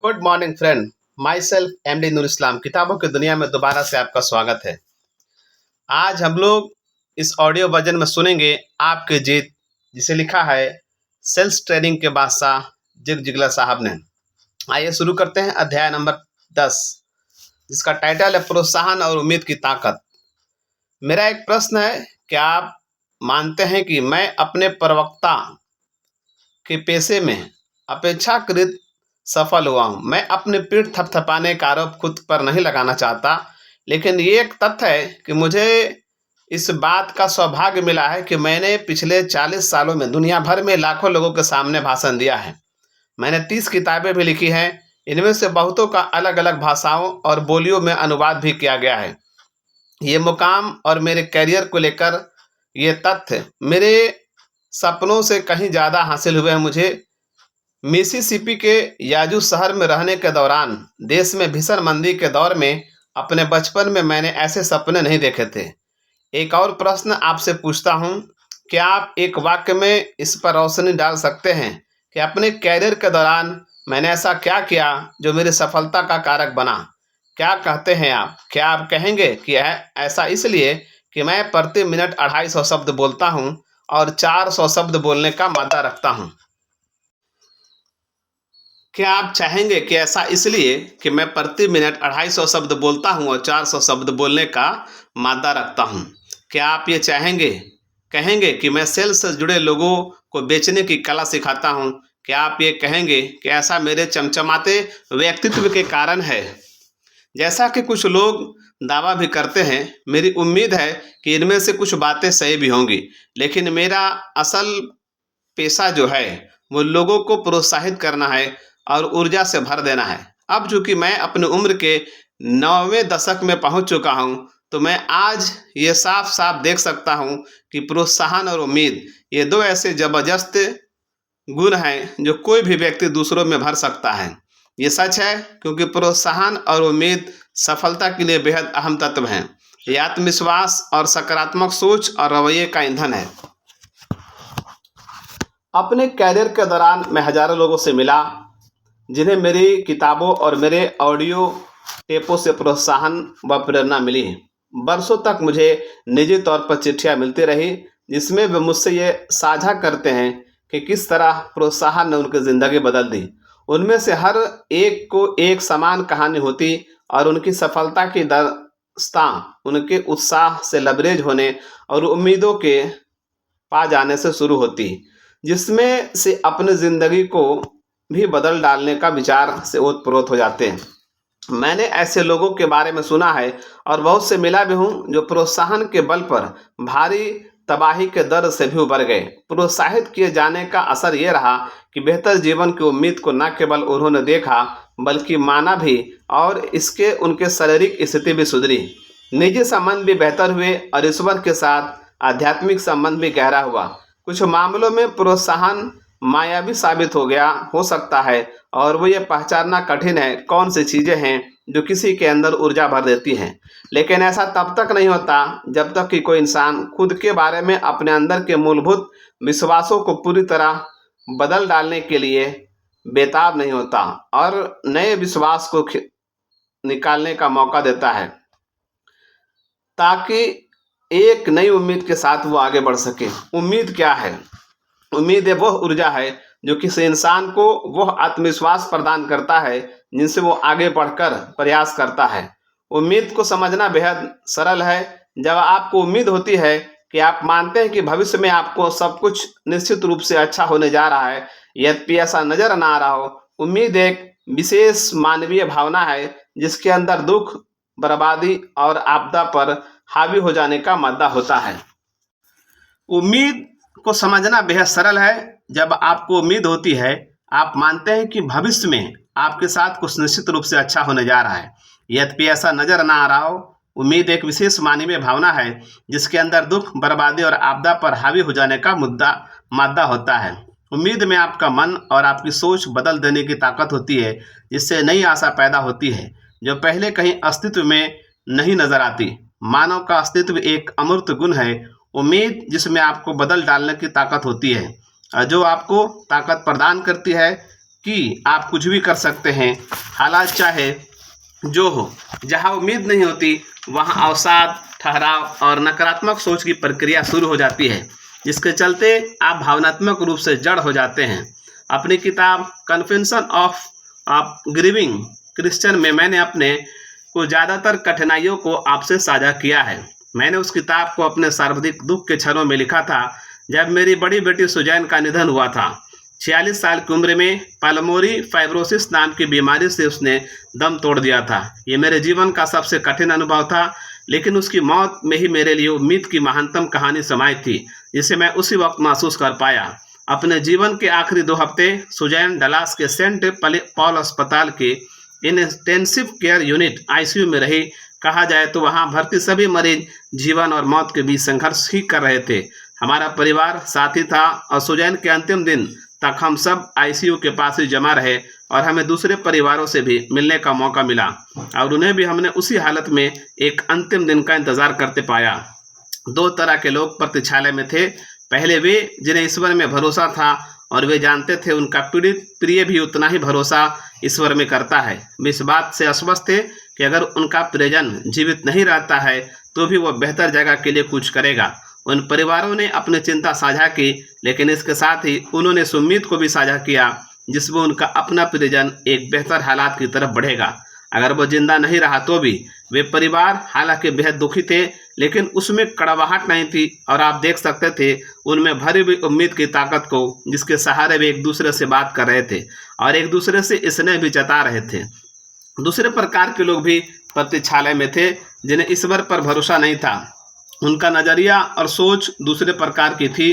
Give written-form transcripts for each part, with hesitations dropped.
Good morning friend. Myself MD Noor Islam किताबों की दुनिया में दोबारा से आपका स्वागत है। आज हम लोग इस ऑडियो वर्जन में सुनेंगे आपके जीत, जिसे लिखा है सेल्स ट्रेनिंग के बादशाह जिग जिगला साहब ने। आइए शुरू करते हैं अध्याय नंबर 10, जिसका टाइटल है प्रोत्साहन और उम्मीद की ताकत। मेरा एक प्रश्न है, क्या आप मानते हैं कि मैं अपने प्रवक्ता के पेशे में अपेक्षाकृत सफल हुआ हूँ? मैं अपनी पीठ थपथपाने का आरोप खुद पर नहीं लगाना चाहता, लेकिन ये एक तथ्य है कि मुझे इस बात का सौभाग्य मिला है कि मैंने पिछले 40 सालों में दुनिया भर में लाखों लोगों के सामने भाषण दिया है। मैंने 30 किताबें भी लिखी हैं। इनमें से बहुतों का अलग अलग भाषाओं और बोलियों में अनुवाद भी किया गया है। ये मुकाम और मेरे करियर को लेकर ये तथ्य मेरे सपनों से कहीं ज़्यादा हासिल हुए हैं। मुझे मिसिसिपी के याजू शहर में रहने के दौरान देश में भीषण मंदी के दौर में अपने बचपन में मैंने ऐसे सपने नहीं देखे थे। एक और प्रश्न आपसे पूछता हूँ, क्या आप एक वाक्य में इस पर रोशनी डाल सकते हैं कि अपने कैरियर के दौरान मैंने ऐसा क्या किया जो मेरी सफलता का कारक बना? क्या कहते हैं आप? क्या आप कहेंगे कि ऐसा इसलिए कि मैं प्रति मिनट 250 शब्द बोलता हूँ और 400 शब्द बोलने का मादा रखता हूँ? क्या आप चाहेंगे कि ऐसा इसलिए कि मैं प्रति मिनट 250 शब्द बोलता हूं और 400 शब्द बोलने का मादा रखता हूं? क्या आप ये कहेंगे कि मैं सेल्स से जुड़े लोगों को बेचने की कला सिखाता हूं? क्या आप ये कहेंगे कि ऐसा मेरे चमचमाते व्यक्तित्व के कारण है, जैसा कि कुछ लोग दावा भी करते हैं? मेरी उम्मीद है कि इनमें से कुछ बातें सही भी होंगी, लेकिन मेरा असल पेशा जो है वो लोगों को प्रोत्साहित करना है और ऊर्जा से भर देना है। अब चूंकि मैं अपनी उम्र के 9वें दशक में पहुंच चुका हूं, तो मैं आज ये साफ साफ देख सकता हूं कि प्रोत्साहन और उम्मीद ये दो ऐसे जबरदस्त गुण हैं जो कोई भी व्यक्ति दूसरों में भर सकता है। ये सच है क्योंकि प्रोत्साहन और उम्मीद सफलता के लिए बेहद अहम तत्व हैं। ये आत्मविश्वास और सकारात्मक सोच और रवैये का ईंधन है। अपने कैरियर के दौरान मैं हजारों लोगों से मिला जिन्हें मेरी किताबों और मेरे ऑडियो टेपों से प्रोत्साहन व प्रेरणा मिली। बरसों तक मुझे निजी तौर पर चिट्ठियां मिलती रही, जिसमें वे मुझसे ये साझा करते हैं कि किस तरह प्रोत्साहन ने उनकी ज़िंदगी बदल दी। उनमें से हर एक को एक समान कहानी होती और उनकी सफलता की दास्तां उनके उत्साह से लबरेज होने और उम्मीदों के पा जाने से शुरू होती, जिसमें से अपनी ज़िंदगी को भी बदल डालने का विचार से ओतप्रोत हो जाते हैं। मैंने ऐसे लोगों के बारे में सुना है और बहुत से मिला भी हूँ जो प्रोत्साहन के बल पर भारी तबाही के दर्द से भी उबर गए। प्रोत्साहित किए जाने का असर ये रहा कि बेहतर जीवन की उम्मीद को न केवल उन्होंने देखा बल्कि माना भी, और इसके उनके शारीरिक स्थिति भी सुधरी, निजी संबंध भी बेहतर हुए और ईश्वर के साथ आध्यात्मिक संबंध भी गहरा हुआ। कुछ मामलों में प्रोत्साहन मायावी साबित हो सकता है, और वो ये पहचानना कठिन है कौन सी चीज़ें हैं जो किसी के अंदर ऊर्जा भर देती हैं। लेकिन ऐसा तब तक नहीं होता जब तक कि कोई इंसान खुद के बारे में अपने अंदर के मूलभूत विश्वासों को पूरी तरह बदल डालने के लिए बेताब नहीं होता और नए विश्वास को निकालने का मौका देता है, ताकि एक नई उम्मीद के साथ वो आगे बढ़ सके। उम्मीद क्या है? उम्मीद वह ऊर्जा है जो किसी इंसान को वह आत्मविश्वास प्रदान करता है जिनसे वो आगे बढ़कर प्रयास करता है। उम्मीद को समझना बेहद सरल है। जब आपको उम्मीद होती है कि आप मानते हैं कि भविष्य में आपको सब कुछ निश्चित रूप से अच्छा होने जा रहा है, यद्यपि ऐसा नजर ना आ रहा हो। उम्मीद एक विशेष मानवीय भावना है जिसके अंदर दुख, बर्बादी और आपदा पर हावी हो जाने का मादा होता है। उम्मीद को समझना बेहद सरल है। जब आपको उम्मीद होती है, आप मानते हैं कि भविष्य में आपके साथ कुछ निश्चित रूप से अच्छा होने जा रहा है, यद्यपि ऐसा नजर ना आ रहा हो। उम्मीद एक विशेष मानवीय भावना है जिसके अंदर दुख, बर्बादी और आपदा पर हावी हो जाने का मादा होता है। उम्मीद में आपका मन और आपकी सोच बदल देने की ताकत होती है, जिससे नई आशा पैदा होती है जो पहले कहीं अस्तित्व में नहीं नजर आती। मानव का अस्तित्व एक अमूर्त गुण है, उम्मीद, जिसमें आपको बदल डालने की ताकत होती है, जो आपको ताकत प्रदान करती है कि आप कुछ भी कर सकते हैं, हालात चाहे जो हो। जहाँ उम्मीद नहीं होती वहाँ अवसाद, ठहराव और नकारात्मक सोच की प्रक्रिया शुरू हो जाती है, जिसके चलते आप भावनात्मक रूप से जड़ हो जाते हैं। अपनी किताब कन्फेशन ऑफ ग्रीविंग क्रिश्चियन में मैंने अपने को ज़्यादातर कठिनाइयों को आपसे साझा किया है। मैंने उस किताब को अपने सर्वाधिक दुख के क्षणों में लिखा था, जब मेरी बड़ी बेटी सुजैन का निधन हुआ था। 46 साल की उम्र में पाल्मोरी फाइब्रोसिस नाम की बीमारी से उसने दम तोड़ दिया था। ये मेरे जीवन का सबसे कठिन अनुभव था, लेकिन उसकी मौत में ही मेरे लिए उम्मीद की महानतम कहानी समाई थी, जिसे मैं उसी वक्त महसूस कर पाया। अपने जीवन के आखिरी 2 हफ्ते सुजैन डलास के सेंट पॉल अस्पताल के इंटेंसिव केयर यूनिट आईसीयू में रही। कहा जाए तो वहां भर्ती सभी मरीज जीवन और मौत के बीच संघर्ष ही कर रहे थे। हमारा परिवार साथी था और सुजैन के अंतिम दिन तक हम सब आईसीयू के पास ही जमा रहे और हमें दूसरे परिवारों से भी मिलने का मौका मिला और उन्हें भी हमने उसी हालत में एक अंतिम दिन का इंतजार करते पाया। 2 तरह के लोग प्रतीक्षालय में थे। पहले वे जिन्हें ईश्वर में भरोसा था और वे जानते थे उनका पीड़ित प्रिय भी उतना ही भरोसा ईश्वर में करता है। वे इस बात से आश्वस्त थे कि अगर उनका प्रियजन जीवित नहीं रहता है तो भी वह बेहतर जगह के लिए कुछ करेगा। उन परिवारों ने अपनी चिंता साझा की, लेकिन इसके साथ ही उन्होंने इस उम्मीद को भी साझा किया जिसमें उनका अपना प्रियजन एक बेहतर हालात की तरफ बढ़ेगा। अगर वो जिंदा नहीं रहा तो भी वे परिवार हालांकि बेहद दुखी थे, लेकिन उसमें कड़वाहट नहीं थी और आप देख सकते थे उनमें भरी हुई उम्मीद की ताकत को, जिसके सहारे वे एक दूसरे से बात कर रहे थे और एक दूसरे से स्नेह भी जता रहे थे। दूसरे प्रकार के लोग भी प्रतीक्षालय में थे जिन्हें ईश्वर पर भरोसा नहीं था। उनका नज़रिया और सोच दूसरे प्रकार की थी।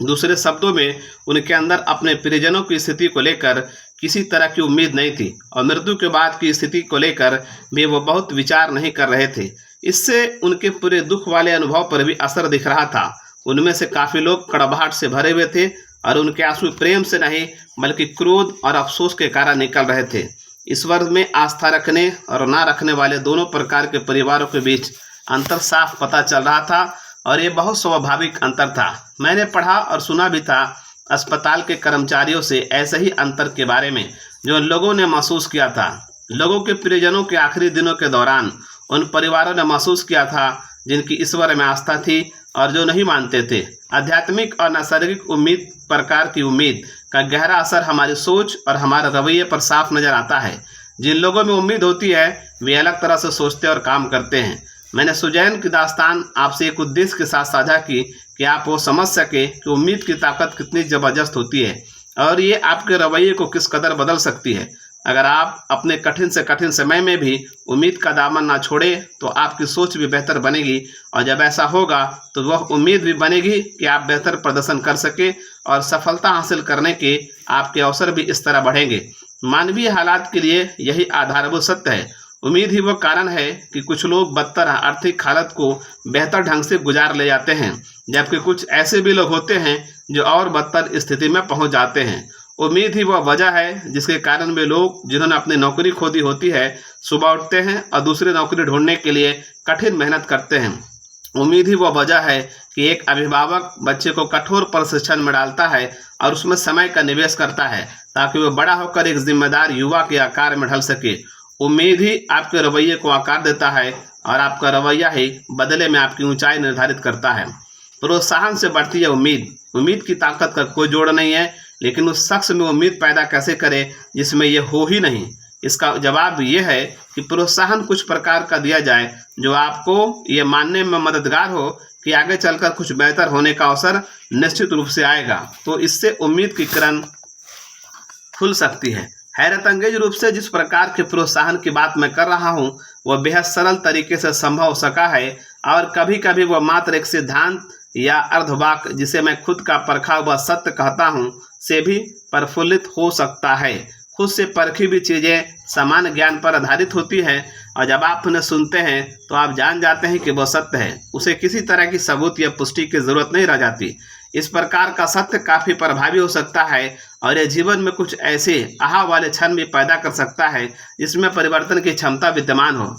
दूसरे शब्दों में उनके अंदर अपने प्रियजनों की स्थिति को लेकर किसी तरह की उम्मीद नहीं थी और मृत्यु के बाद की स्थिति को लेकर भी वो बहुत विचार नहीं कर रहे थे। इससे उनके पूरे दुख वाले अनुभव पर भी असर दिख रहा था। उनमें से काफ़ी लोग कड़वाहट से भरे हुए थे और उनके आंसू प्रेम से नहीं बल्कि क्रोध और अफसोस के कारण निकल रहे थे। ईश्वर में आस्था रखने और ना रखने वाले दोनों प्रकार के परिवारों के बीच अंतर साफ पता चल रहा था और ये बहुत स्वाभाविक अंतर था। मैंने पढ़ा और सुना भी था अस्पताल के कर्मचारियों से ऐसे ही अंतर के बारे में जो लोगों ने महसूस किया था। लोगों के प्रियजनों के आखिरी दिनों के दौरान उन परिवारों ने महसूस किया था जिनकी ईश्वर में आस्था थी और जो नहीं मानते थे। आध्यात्मिक और नैसर्गिक उम्मीद प्रकार की उम्मीद का गहरा असर हमारी सोच और हमारे रवैये पर साफ नजर आता है। जिन लोगों में उम्मीद होती है वे अलग तरह से सोचते और काम करते हैं। मैंने सुजैन की दास्तान आपसे एक उद्देश्य के साथ साझा की कि आप वो समझ सके कि उम्मीद की ताकत कितनी ज़बरदस्त होती है और ये आपके रवैये को किस कदर बदल सकती है। अगर आप अपने कठिन से कठिन समय में भी उम्मीद का दामन ना छोड़े तो आपकी सोच भी बेहतर बनेगी और जब ऐसा होगा तो वह उम्मीद भी बनेगी कि आप बेहतर प्रदर्शन कर सके और सफलता हासिल करने के आपके अवसर भी इस तरह बढ़ेंगे। मानवीय हालात के लिए यही आधारभूत सत्य है। उम्मीद ही वो कारण है कि कुछ लोग बदतर आर्थिक हालत को बेहतर ढंग से गुजार ले जाते हैं, जबकि कुछ ऐसे भी लोग होते हैं जो और बदतर स्थिति में पहुंच जाते हैं। उम्मीद ही वह वजह है जिसके कारण वे लोग जिन्होंने अपनी नौकरी खो दी होती है सुबह उठते हैं और दूसरी नौकरी ढूंढने के लिए कठिन मेहनत करते हैं। उम्मीद ही वह वजह है कि एक अभिभावक बच्चे को कठोर प्रशिक्षण में डालता है और उसमें समय का निवेश करता है ताकि वह बड़ा होकर एक जिम्मेदार युवा के आकार में ढल सके। उम्मीद ही आपके रवैये को आकार देता है और आपका रवैया ही बदले में आपकी ऊंचाई निर्धारित करता है। प्रोत्साहन से बढ़ती है उम्मीद। उम्मीद की ताकत का कोई जोड़ नहीं है, लेकिन उस शख्स में उम्मीद पैदा कैसे करे जिसमें यह हो ही नहीं। इसका जवाब यह है कि प्रोत्साहन कुछ प्रकार का दिया जाए जो आपको ये मानने में मददगार हो कि आगे चलकर कुछ बेहतर होने का अवसर निश्चित रूप से आएगा, तो इससे उम्मीद की किरण खुल सकती है। हैरतअंगेज रूप से जिस प्रकार के प्रोत्साहन की बात मैं कर रहा हूँ वह बेहद सरल तरीके से संभव हो सका है और कभी कभी वह मात्र एक सिद्धांत या अर्धवाक जिसे मैं खुद का परखा हुआ सत्य कहता हूँ से भी प्रफुल्लित हो सकता है। खुद से परखी भी चीज़ें समान ज्ञान पर आधारित होती हैं और जब आप उन्हें सुनते हैं तो आप जान जाते हैं कि वह सत्य है। उसे किसी तरह की सबूत या पुष्टि की जरूरत नहीं रह जाती। इस प्रकार का सत्य काफ़ी प्रभावी हो सकता है और यह जीवन में कुछ ऐसे आहा वाले क्षण भी पैदा कर सकता है जिसमें परिवर्तन की क्षमता विद्यमान हो।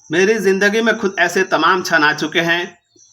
मेरी ज़िंदगी में खुद ऐसे तमाम क्षण आ चुके हैं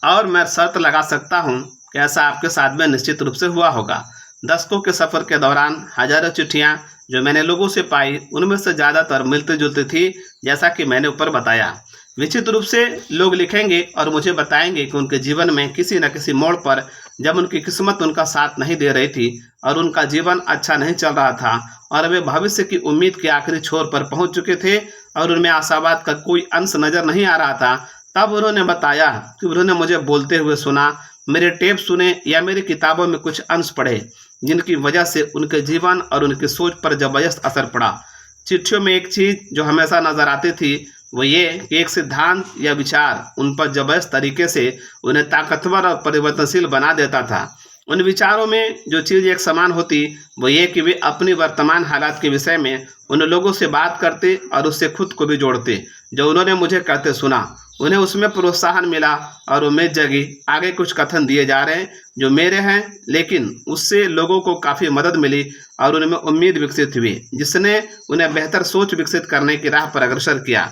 और मैं शर्त लगा सकता हूँ कि ऐसा आपके साथ में निश्चित रूप से हुआ होगा। दशकों के सफ़र के दौरान हजारों चिट्ठियाँ जो मैंने लोगों से पाई उनमें से ज़्यादातर मिलती जुलती थी, जैसा कि मैंने ऊपर बताया। निश्चित रूप से लोग लिखेंगे और मुझे बताएंगे कि उनके जीवन में किसी न किसी मोड़ पर जब उनकी किस्मत उनका साथ नहीं दे रही थी और उनका जीवन अच्छा नहीं चल रहा था और वे भविष्य की उम्मीद के आखिरी छोर पर पहुंच चुके थे और उनमें आशावाद का कोई अंश नजर नहीं आ रहा था, तब उन्होंने बताया कि उन्होंने मुझे बोलते हुए सुना, मेरे टेप सुने या मेरी किताबों में कुछ अंश पढ़े, जिनकी वजह से उनके जीवन और उनकी सोच पर जबरदस्त असर पड़ा। चिट्ठियों में एक चीज़ जो हमेशा नजर आती थी वो ये कि एक सिद्धांत या विचार उन पर जबरदस्त तरीके से उन्हें ताकतवर और परिवर्तनशील बना देता था। उन विचारों में जो चीज़ एक समान होती वो ये कि वे अपनी वर्तमान हालात के विषय में उन लोगों से बात करते और उससे खुद को भी जोड़ते जो उन्होंने मुझे कहते सुना। उन्हें उसमें प्रोत्साहन मिला और उम्मीद जगी। आगे कुछ कथन दिए जा रहे हैं जो मेरे हैं, लेकिन उससे लोगों को काफ़ी मदद मिली और उनमें उम्मीद विकसित हुई, जिसने उन्हें बेहतर सोच विकसित करने की राह पर अग्रसर किया।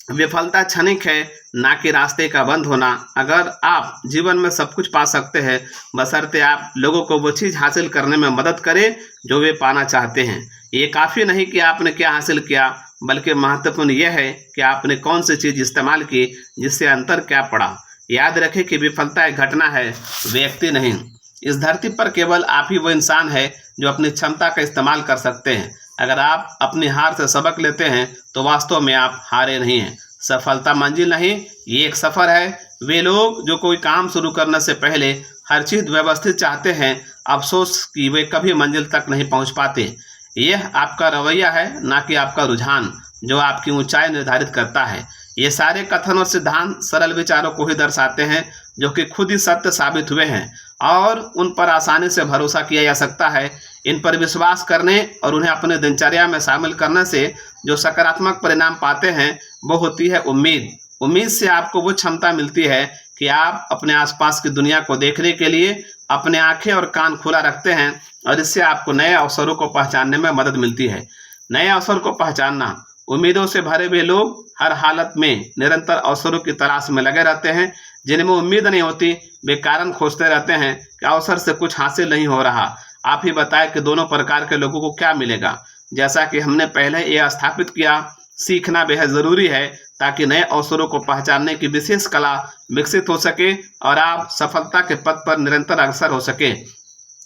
विफलता क्षणिक है, ना कि रास्ते का बंद होना। अगर आप जीवन में सब कुछ पा सकते हैं, बशर्ते आप लोगों को वो चीज़ हासिल करने में मदद करें जो वे पाना चाहते हैं। ये काफ़ी नहीं कि आपने क्या हासिल किया, बल्कि महत्वपूर्ण यह है कि आपने कौन सी चीज़ इस्तेमाल की, जिससे अंतर क्या पड़ा। याद रखें कि विफलता एक घटना है, व्यक्ति नहीं। इस धरती पर केवल आप ही वो इंसान है जो अपनी क्षमता का इस्तेमाल कर सकते हैं। अगर आप अपनी हार से सबक लेते हैं तो वास्तव में आप हारे नहीं हैं। सफलता मंजिल नहीं, ये एक सफ़र है। वे लोग जो कोई काम शुरू करने से पहले हर चीज़ व्यवस्थित चाहते हैं, अफसोस कि वे कभी मंजिल तक नहीं पहुंच पाते। यह आपका रवैया है, ना कि आपका रुझान, जो आपकी ऊंचाई निर्धारित करता है। ये सारे कथन और सिद्धांत सरल विचारों को ही दर्शाते हैं जो कि खुद ही सत्य साबित हुए हैं और उन पर आसानी से भरोसा किया जा सकता है। इन पर विश्वास करने और उन्हें अपने दिनचर्या में शामिल करने से जो सकारात्मक परिणाम पाते हैं वो होती है उम्मीद। उम्मीद से आपको वो क्षमता मिलती है कि आप अपने आसपास की दुनिया को देखने के लिए अपने आंखें और कान खुला रखते हैं और इससे आपको नए अवसरों को पहचानने में मदद मिलती है। नए अवसर को पहचानना। उम्मीदों से भरे हुए लोग हर हालत में निरंतर अवसरों की तलाश में लगे रहते हैं। जिनमें उम्मीद नहीं होती वे कारण खोजते रहते हैं कि अवसर से कुछ हासिल नहीं हो रहा। आप ही बताएं कि दोनों प्रकार के लोगों को क्या मिलेगा। जैसा कि हमने पहले यह स्थापित किया, सीखना बेहद ज़रूरी है ताकि नए अवसरों को पहचानने की विशेष कला विकसित हो सके और आप सफलता के पथ पर निरंतर अग्रसर हो सके।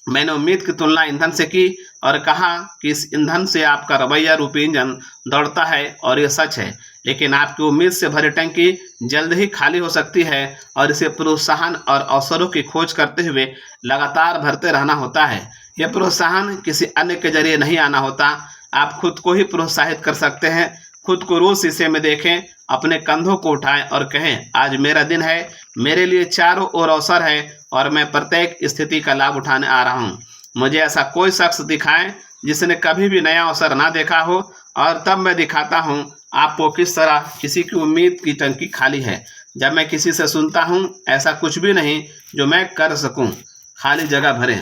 मैंने उम्मीद की तुलना ईंधन से की और कहा कि इस ईंधन से आपका रवैया रूपी इंजन दौड़ता है और यह सच है, लेकिन आपकी उम्मीद से भरी टंकी जल्द ही खाली हो सकती है और इसे प्रोत्साहन और अवसरों की खोज करते हुए लगातार भरते रहना होता है। यह प्रोत्साहन किसी अन्य के जरिए नहीं आना होता, आप खुद को ही प्रोत्साहित कर सकते हैं। खुद को रोज शीशे में देखें, अपने कंधों को उठाएं और कहें, आज मेरा दिन है, मेरे लिए चारों ओर अवसर है और मैं प्रत्येक स्थिति का लाभ उठाने आ रहा हूँ। मुझे ऐसा कोई शख्स दिखाएं जिसने कभी भी नया अवसर ना देखा हो और तब मैं दिखाता हूँ आपको किस तरह किसी की उम्मीद की टंकी खाली है। जब मैं किसी से सुनता हूँ ऐसा कुछ भी नहीं जो मैं कर सकूँ, खाली जगह भरें।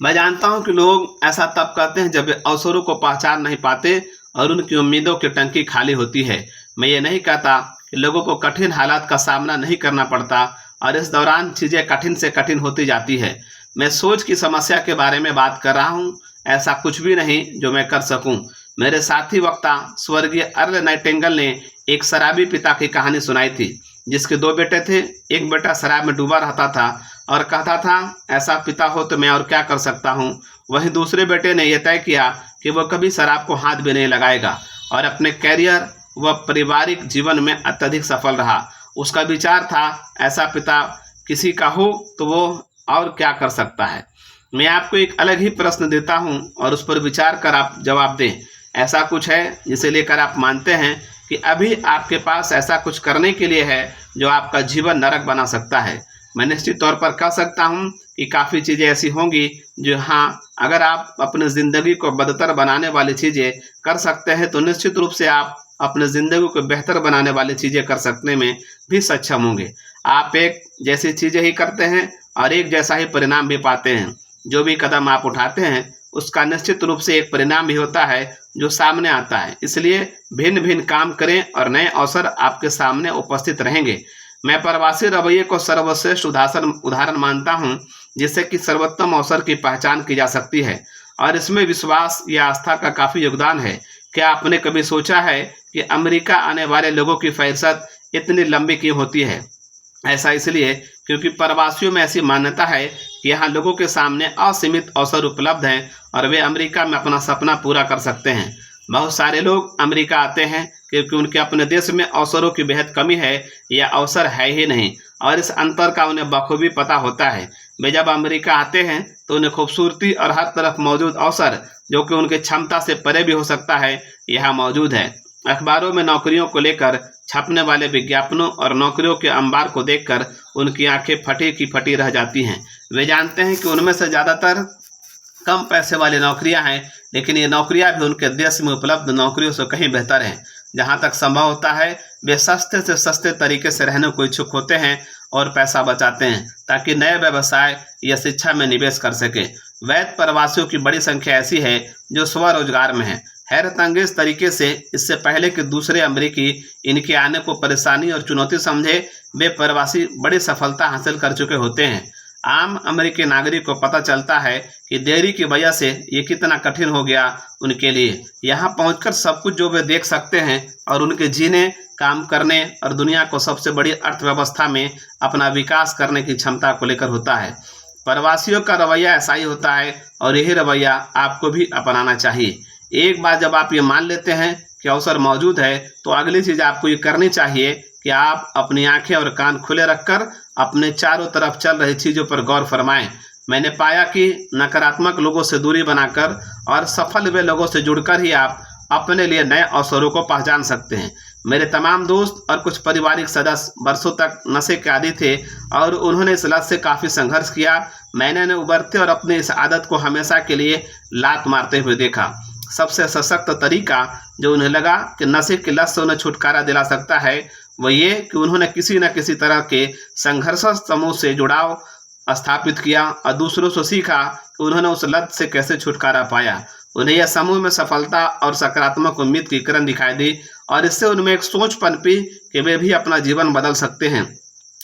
मैं जानता हूं कि लोग ऐसा तब करते हैं जब वे अवसरों को पहचान नहीं पाते और उनकी उम्मीदों की टंकी खाली होती है। मैं ये नहीं कहता कि लोगों को कठिन हालात का सामना नहीं करना पड़ता और इस दौरान चीज़ें कठिन से कठिन होती जाती है। मैं सोच की समस्या के बारे में बात कर रहा हूँ, ऐसा कुछ भी नहीं जो मैं कर सकूँ। मेरे साथी वक्ता स्वर्गीय अर्ल नाइटिंगेल ने एक शराबी पिता की कहानी सुनाई थी जिसके 2 बेटे थे। एक बेटा शराब में डूबा रहता था और कहता था, ऐसा पिता हो तो मैं और क्या कर सकता हूँ। वहीं दूसरे बेटे ने यह तय किया कि वह कभी शराब को हाथ भी नहीं लगाएगा और अपने कैरियर व पारिवारिक जीवन में अत्यधिक सफल रहा। उसका विचार था, ऐसा पिता किसी का हो तो वो और क्या कर सकता है। मैं आपको एक अलग ही प्रश्न देता हूँ और उस पर विचार कर आप जवाब दें। ऐसा कुछ है जिसे लेकर आप मानते हैं कि अभी आपके पास ऐसा कुछ करने के लिए है जो आपका जीवन नरक बना सकता है। मैं निश्चित तौर पर कह सकता हूं कि काफ़ी चीज़ें ऐसी होंगी जो, हाँ, अगर आप अपनी ज़िंदगी को बदतर बनाने वाली चीज़ें कर सकते हैं तो निश्चित रूप से आप अपनी ज़िंदगी को बेहतर बनाने वाली चीज़ें कर सकने में भी सक्षम होंगे। आप एक जैसी चीज़ें ही करते हैं और एक जैसा ही परिणाम भी पाते हैं। जो भी कदम आप उठाते हैं उसका निश्चित रूप से एक परिणाम भी होता है जो सामने आता है। इसलिए भिन्न भिन्न काम करें और नए अवसर आपके सामने उपस्थित रहेंगे। मैं प्रवासी रवैये को सर्वश्रेष्ठ उदाहरण मानता हूं जिससे कि सर्वोत्तम अवसर की पहचान की जा सकती है और इसमें विश्वास या आस्था का काफ़ी योगदान है। क्या आपने कभी सोचा है कि अमेरिका आने वाले लोगों की फहरिस्त इतनी लंबी क्यों होती है? ऐसा इसलिए क्योंकि प्रवासियों में ऐसी मान्यता है कि यहाँ लोगों के सामने असीमित अवसर उपलब्ध हैं और वे अमेरिका में अपना सपना पूरा कर सकते हैं। बहुत सारे लोग अमेरिका आते हैं क्योंकि उनके अपने देश में अवसरों की बेहद कमी है या अवसर है ही नहीं, और इस अंतर का उन्हें बखूबी पता होता है। वे जब अमेरिका आते हैं तो उन्हें खूबसूरती और हर तरफ मौजूद अवसर, जो कि उनकी क्षमता से परे भी हो सकता है, यहाँ मौजूद है। अखबारों में नौकरियों को लेकर छपने वाले विज्ञापनों और नौकरियों के अंबार को देखकर उनकी आंखें फटी की फटी रह जाती हैं। वे जानते हैं कि उनमें से ज़्यादातर कम पैसे वाली नौकरियां हैं, लेकिन ये नौकरियां भी उनके देश में उपलब्ध नौकरियों से कहीं बेहतर हैं। जहां तक संभव होता है वे सस्ते से सस्ते तरीके से रहने को इच्छुक होते हैं और पैसा बचाते हैं ताकि नए व्यवसाय या शिक्षा में निवेश कर सके। वैध प्रवासियों की बड़ी संख्या ऐसी है जो स्वरोजगार में है। हैरतअंगेज तरीके से इससे पहले कि दूसरे अमेरिकी इनके आने को परेशानी और चुनौती समझे, वे प्रवासी बड़ी सफलता हासिल कर चुके होते हैं। आम अमेरिकी नागरिक को पता चलता है कि देरी की वजह से ये कितना कठिन हो गया उनके लिए। यहाँ पहुंचकर सब कुछ जो वे देख सकते हैं और उनके जीने, काम करने और दुनिया को सबसे बड़ी अर्थव्यवस्था में अपना विकास करने की क्षमता को लेकर होता है। प्रवासियों का रवैया ऐसा ही होता है और यही रवैया आपको भी अपनाना चाहिए। एक बार जब आप ये मान लेते हैं कि अवसर मौजूद है, तो अगली चीज़ आपको ये करनी चाहिए कि आप अपनी आंखें और कान खुले रखकर अपने चारों तरफ चल रही चीज़ों पर गौर फरमाएं। मैंने पाया कि नकारात्मक लोगों से दूरी बनाकर और सफल हुए लोगों से जुड़कर ही आप अपने लिए नए अवसरों को पहचान सकते हैं। मेरे तमाम दोस्त और कुछ पारिवारिक सदस्य वर्षों तक नशे के आदी थे और उन्होंने इस लत से काफ़ी संघर्ष किया। मैंने उन्हें उबरते और अपनी इस आदत को हमेशा के लिए लात मारते हुए देखा। सबसे सशक्त तरीका जो उन्हें लगा कि नशे की लत से उन्हें छुटकारा दिला सकता है, वो ये कि उन्होंने किसी न किसी तरह के संघर्ष समूह से जुड़ाव स्थापित किया और दूसरों से सीखा कि उन्होंने उस लत से कैसे छुटकारा पाया। उन्हें यह समूह में सफलता और सकारात्मक उम्मीद की किरण दिखाई दी और इससे उनमें एक सोच पनपी कि वे भी अपना जीवन बदल सकते हैं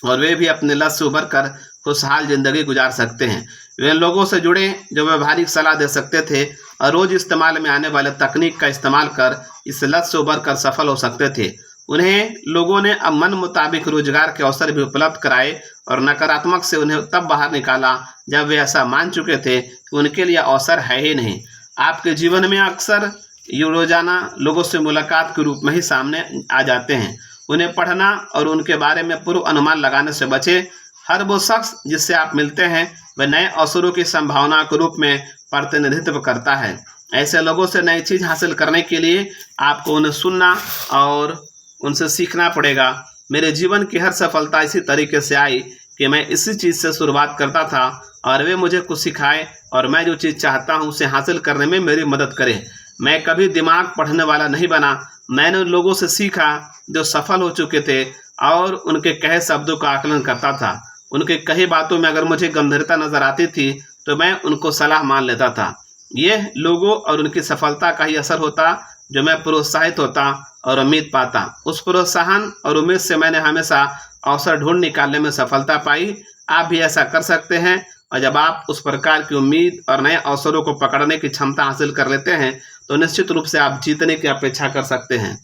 और वे भी अपने लत से उबर कर खुशहाल जिंदगी गुजार सकते हैं। वे लोगों से जुड़े जो व्यवहारिक सलाह दे सकते थे और रोज इस्तेमाल में आने वाले तकनीक का इस्तेमाल कर इस लत से उबर कर सफल हो सकते थे। उन्हें लोगों ने अब मन मुताबिक रोजगार के अवसर भी उपलब्ध कराए और नकारात्मक से उन्हें तब बाहर निकाला जब वे ऐसा मान चुके थे कि उनके लिए अवसर है ही नहीं। आपके जीवन में अक्सर ये रोजाना लोगों से मुलाकात के रूप में ही सामने आ जाते हैं। उन्हें पढ़ना और उनके बारे में पूर्व अनुमान लगाने से बचें। हर वो शख्स जिससे आप मिलते हैं वह नए अवसरों की संभावना के रूप में प्रतिनिधित्व करता है। ऐसे लोगों से नई चीज़ हासिल करने के लिए आपको उन्हें सुनना और उनसे सीखना पड़ेगा। मेरे जीवन की हर सफलता इसी तरीके से आई कि मैं इसी चीज़ से शुरुआत करता था और वे मुझे कुछ सिखाए और मैं जो चीज़ चाहता हूँ उसे हासिल करने में मेरी मदद करें। मैं कभी दिमाग पढ़ने वाला नहीं बना। मैंने उन लोगों से सीखा जो सफल हो चुके थे और उनके कहे शब्दों का आकलन करता था। उनके कही बातों में अगर मुझे गंभीरता नजर आती थी तो मैं उनको सलाह मान लेता था। यह लोगों और उनकी सफलता का ही असर होता जो मैं प्रोत्साहित होता और उम्मीद पाता। उस प्रोत्साहन और उम्मीद से मैंने हमेशा अवसर ढूंढ निकालने में सफलता पाई। आप भी ऐसा कर सकते हैं और जब आप उस प्रकार की उम्मीद और नए अवसरों को पकड़ने की क्षमता हासिल कर लेते हैं तो निश्चित रूप से आप जीतने की अपेक्षा कर सकते हैं।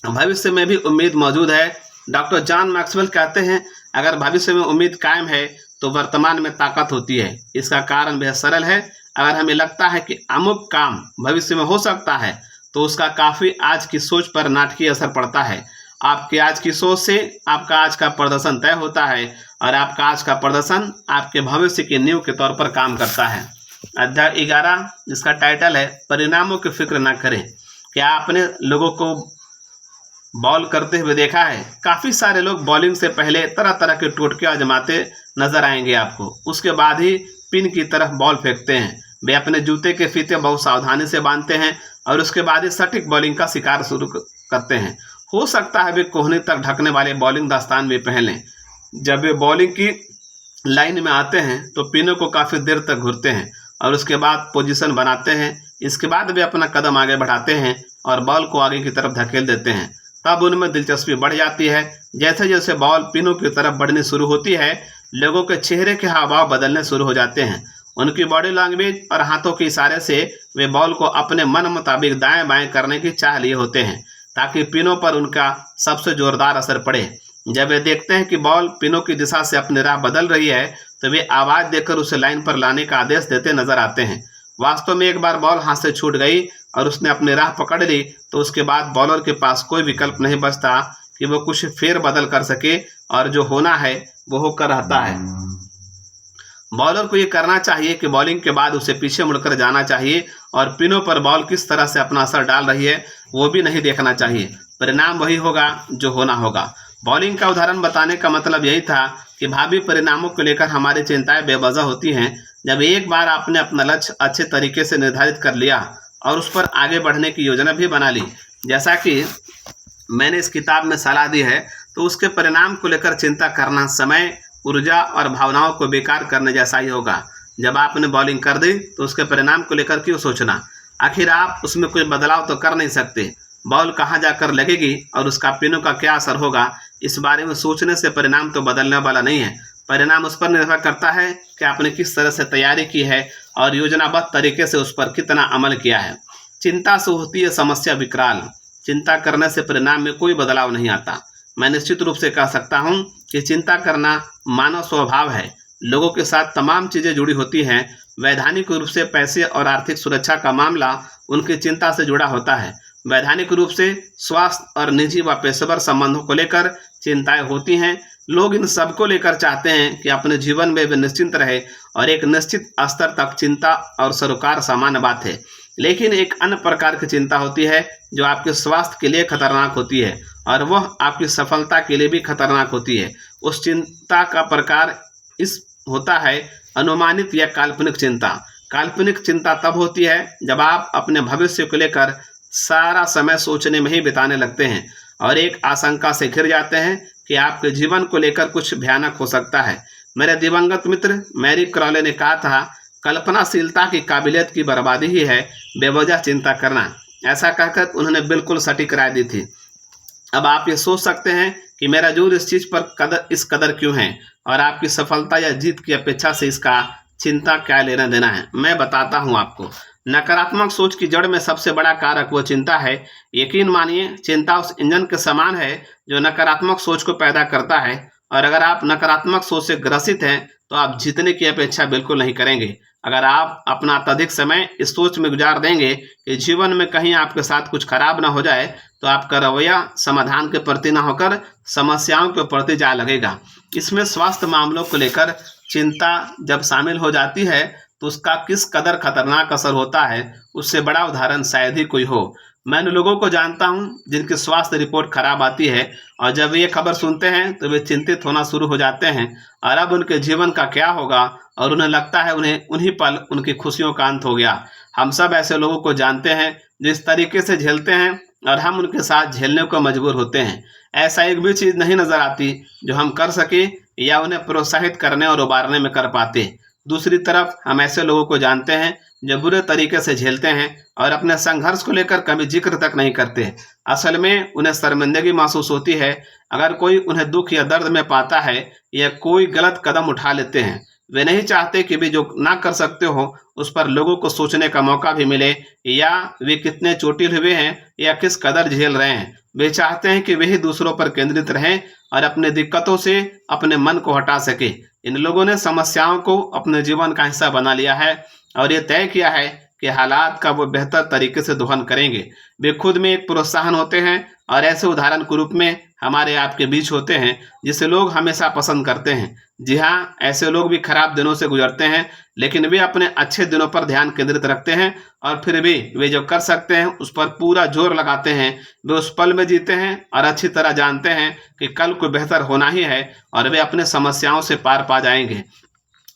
भविष्य में भी उम्मीद मौजूद है। डॉक्टर जॉन मैक्सवेल कहते हैं, अगर भविष्य में उम्मीद कायम है तो वर्तमान में ताकत होती है। इसका कारण बेहद सरल है। अगर हमें लगता है कि अमुक काम भविष्य में हो सकता है तो उसका काफ़ी आज की सोच पर नाटकीय असर पड़ता है। आपकी आज की सोच से आपका आज का प्रदर्शन तय होता है और आपका आज का प्रदर्शन आपके भविष्य की नींव के तौर पर काम करता है। अध्याय 11 जिसका टाइटल है परिणामों की फिक्र न करें। क्या आपने लोगों को बॉल करते हुए देखा है? काफ़ी सारे लोग बॉलिंग से पहले तरह तरह के टोटके आजमाते नजर आएंगे आपको। उसके बाद ही पिन की तरफ बॉल फेंकते हैं। वे अपने जूते के फीते बहुत सावधानी से बांधते हैं और उसके बाद ही सटीक बॉलिंग का शिकार शुरू करते हैं। हो सकता है वे कोहनी तक ढकने वाले बॉलिंग दस्तान भी पहन लें। जब वे बॉलिंग की लाइन में आते हैं तो पिनों को काफ़ी देर तक घूरते हैं और उसके बाद पोजीशन बनाते हैं। इसके बाद वे अपना कदम आगे बढ़ाते हैं और बॉल को आगे की तरफ धकेल देते हैं। तब उनमें दिलचस्पी बढ़ जाती है। जैसे जैसे बॉल पिनों की तरफ बढ़नी शुरू होती है लोगों के चेहरे के हाव भाव बदलने शुरू हो जाते हैं। उनकी बॉडी लैंग्वेज और हाथों के इशारे से वे बॉल को अपने मन मुताबिक दाएं बाएं करने की चाह लिए होते हैं ताकि पिनों पर उनका सबसे जोरदार असर पड़े। जब वे देखते हैं कि बॉल पिनों की दिशा से अपनी राह बदल रही है तो वे आवाज देकर उसे लाइन पर लाने का आदेश देते नजर आते हैं। वास्तव में एक बार बॉल हाथ से छूट गई और उसने अपनी राह पकड़ ली तो उसके बाद बॉलर के पास कोई विकल्प नहीं बचता कि वो कुछ फेर बदल कर सके और जो होना है वो होकर रहता है। बॉलर को ये करना चाहिए कि बॉलिंग के बाद उसे पीछे मुड़कर जाना चाहिए और पिनों पर बॉल किस तरह से अपना असर डाल रही है वो भी नहीं देखना चाहिए। परिणाम वही होगा जो होना होगा। बॉलिंग का उदाहरण बताने का मतलब यही था कि भावी परिणामों को लेकर हमारी चिंताएं बेवजह होती हैं। जब एक बार आपने अपना लक्ष्य अच्छे तरीके से निर्धारित कर लिया और उस पर आगे बढ़ने की योजना भी बना ली, जैसा कि मैंने इस किताब में सलाह दी है, तो उसके परिणाम को लेकर चिंता करना समय, ऊर्जा और भावनाओं को बेकार करने जैसा ही होगा। जब आपने बॉलिंग कर दी तो उसके परिणाम को लेकर क्यों सोचना? आखिर आप उसमें कोई बदलाव तो कर नहीं सकते। बॉल कहाँ जाकर लगेगी और उसका पिनों का क्या असर होगा, इस बारे में सोचने से परिणाम तो बदलने वाला नहीं है। परिणाम उस पर निर्भर करता है कि आपने किस तरह से तैयारी की है और योजनाबद्ध तरीके से उस पर कितना अमल किया है। चिंता से होती है समस्या विकराल। चिंता करने से परिणाम में कोई बदलाव नहीं आता। मैं निश्चित रूप से कह सकता हूँ कि चिंता करना मानव स्वभाव है। लोगों के साथ तमाम चीज़ें जुड़ी होती हैं। वैधानिक रूप से पैसे और आर्थिक सुरक्षा का मामला उनकी चिंता से जुड़ा होता है। वैधानिक रूप से स्वास्थ्य और निजी व पेशेवर संबंधों को लेकर चिंताएं होती हैं। लोग इन सब को लेकर चाहते हैं कि अपने जीवन में वे निश्चिंत रहे और एक निश्चित स्तर तक चिंता और सरोकार सामान्य बात है। लेकिन एक अन्य प्रकार की चिंता होती है जो आपके स्वास्थ्य के लिए खतरनाक होती है और वह आपकी सफलता के लिए भी खतरनाक होती है। उस चिंता का प्रकार इस होता है अनुमानित या काल्पनिक चिंता। काल्पनिक चिंता तब होती है जब आप अपने भविष्य को लेकर सारा समय सोचने में ही बिताने लगते हैं और एक आशंका से घिर जाते हैं कि आपके जीवन को लेकर कुछ भयानक हो सकता है। मेरे दिवंगत मित्र मैरी क्रॉले ने कहा था, कल्पनाशीलता की काबिलियत की बर्बादी ही है बेवजह चिंता करना। ऐसा कहकर उन्होंने बिल्कुल सटीक राय दी थी। अब आप ये सोच सकते हैं कि मेरा जोर इस चीज़ पर इस कदर क्यों है और आपकी सफलता या जीत की अपेक्षा से इसका चिंता क्या लेना देना है। मैं बताता हूँ आपको। नकारात्मक सोच की जड़ में सबसे बड़ा कारक वो चिंता है। यकीन मानिए, चिंता उस इंजन के समान है जो नकारात्मक सोच को पैदा करता है और अगर आप नकारात्मक सोच से ग्रसित हैं तो आप जीतने की अपेक्षा बिल्कुल नहीं करेंगे। अगर आप अपना अत्यधिक समय इस सोच में गुजार देंगे कि जीवन में कहीं आपके साथ कुछ खराब ना हो जाए तो आपका रवैया समाधान के प्रति ना होकर समस्याओं के प्रति जा लगेगा। इसमें स्वास्थ्य मामलों को लेकर चिंता जब शामिल हो जाती है तो उसका किस कदर खतरनाक असर होता है उससे बड़ा उदाहरण शायद ही कोई हो। मैं उन लोगों को जानता हूं जिनकी स्वास्थ्य रिपोर्ट खराब आती है और जब ये खबर सुनते हैं तो वे चिंतित होना शुरू हो जाते हैं और अब उनके जीवन का क्या होगा और उन्हें लगता है उन्हें उन्हीं पल उनकी खुशियों का अंत हो गया। हम सब ऐसे लोगों को जानते हैं जो इस तरीके से झेलते हैं और हम उनके साथ झेलने को मजबूर होते हैं। ऐसा एक भी चीज़ नहीं नजर आती जो हम कर सके या उन्हें प्रोत्साहित करने और उबारने में कर पाते। दूसरी तरफ हम ऐसे लोगों को जानते हैं जो बुरे तरीके से झेलते हैं और अपने संघर्ष को लेकर कभी जिक्र तक नहीं करते। असल में उन्हें शर्मिंदगी महसूस होती है अगर कोई उन्हें दुख या दर्द में पाता है या कोई गलत कदम उठा लेते हैं। वे नहीं चाहते कि वे जो ना कर सकते हो उस पर लोगों को सोचने का मौका भी मिले या वे कितने चोटिल हुए हैं या किस कदर झेल रहे हैं। वे चाहते हैं कि वे ही दूसरों पर केंद्रित रहें और अपने दिक्कतों से अपने मन को हटा सके। इन लोगों ने समस्याओं को अपने जीवन का हिस्सा बना लिया है और ये तय किया है कि हालात का वो बेहतर तरीके से दोहन करेंगे। वे खुद में एक प्रोत्साहन होते हैं और ऐसे उदाहरण के रूप में हमारे आपके बीच होते हैं जिसे लोग हमेशा पसंद करते हैं। जी हाँ, ऐसे लोग भी खराब दिनों से गुजरते हैं लेकिन वे अपने अच्छे दिनों पर ध्यान केंद्रित रखते हैं और फिर भी वे जो कर सकते हैं उस पर पूरा जोर लगाते हैं। वे उस पल में जीते हैं और अच्छी तरह जानते हैं कि कल को बेहतर होना ही है और वे अपने समस्याओं से पार पा जाएंगे।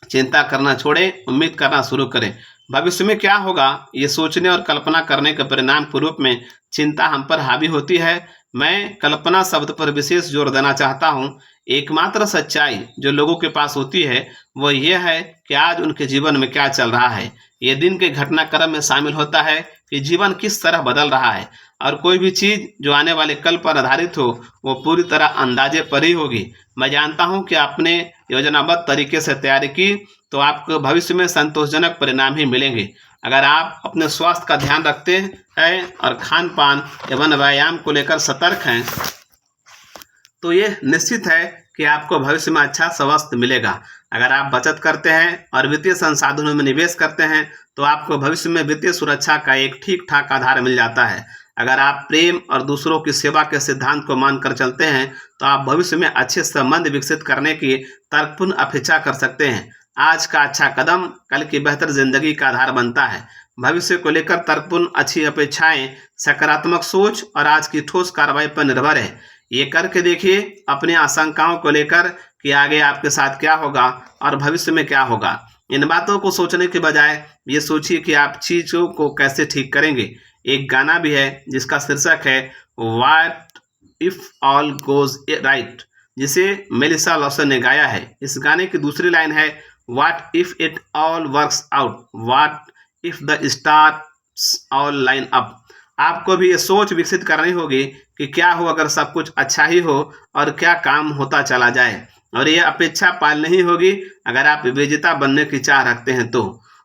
चिंता करना छोड़ें, उम्मीद करना शुरू करें। भविष्य में क्या होगा ये सोचने और कल्पना करने के परिणाम के रूप में चिंता हम पर हावी होती है। मैं कल्पना शब्द पर विशेष जोर देना चाहता हूँ। एकमात्र सच्चाई जो लोगों के पास होती है वो ये है कि आज उनके जीवन में क्या चल रहा है। ये दिन के घटनाक्रम में शामिल होता है कि जीवन किस तरह बदल रहा है और कोई भी चीज़ जो आने वाले कल पर आधारित हो वो पूरी तरह अंदाजे पर ही होगी। मैं जानता हूँ कि आपने योजनाबद्ध तरीके से तैयारी की तो आपको भविष्य में संतोषजनक परिणाम ही मिलेंगे। अगर आप अपने स्वास्थ्य का ध्यान रखते हैं और खान पान एवं व्यायाम को लेकर सतर्क हैं तो ये निश्चित है कि आपको भविष्य में अच्छा स्वास्थ्य मिलेगा। अगर आप बचत करते हैं और वित्तीय संसाधनों में निवेश करते हैं तो आपको भविष्य में वित्तीय सुरक्षा का एक ठीक ठाक आधार मिल जाता है। अगर आप प्रेम और दूसरों की सेवा के सिद्धांत को मानकर चलते हैं तो आप भविष्य में अच्छे संबंध विकसित करने की तर्कपूर्ण अपेक्षा कर सकते हैं। आज का अच्छा कदम कल की बेहतर जिंदगी का आधार बनता है। भविष्य को लेकर तर्कपूर्ण अच्छी अपेक्षाएं, सकारात्मक सोच और आज की ठोस कार्रवाई पर निर्भर है। ये करके देखिए अपनी आशंकाओं को लेकर कि आगे आपके साथ क्या होगा और भविष्य में क्या होगा। इन बातों को सोचने के बजाय ये सोचिए कि आप चीज़ों को कैसे ठीक करेंगे। एक गाना भी है जिसका शीर्षक है what if all goes right, जिसे मेलिसा लॉसन ने गाया है। इस गाने की दूसरी लाइन है what if it all works out, what if the stars all line up. आपको भी ये सोच विकसित करनी होगी कि क्या हो अगर सब कुछ अच्छा ही हो और क्या काम होता चला जाए, और ये अपेक्षा पालनी ही होगी अगर आप विजेता बनने की चाह रखते हैं तो।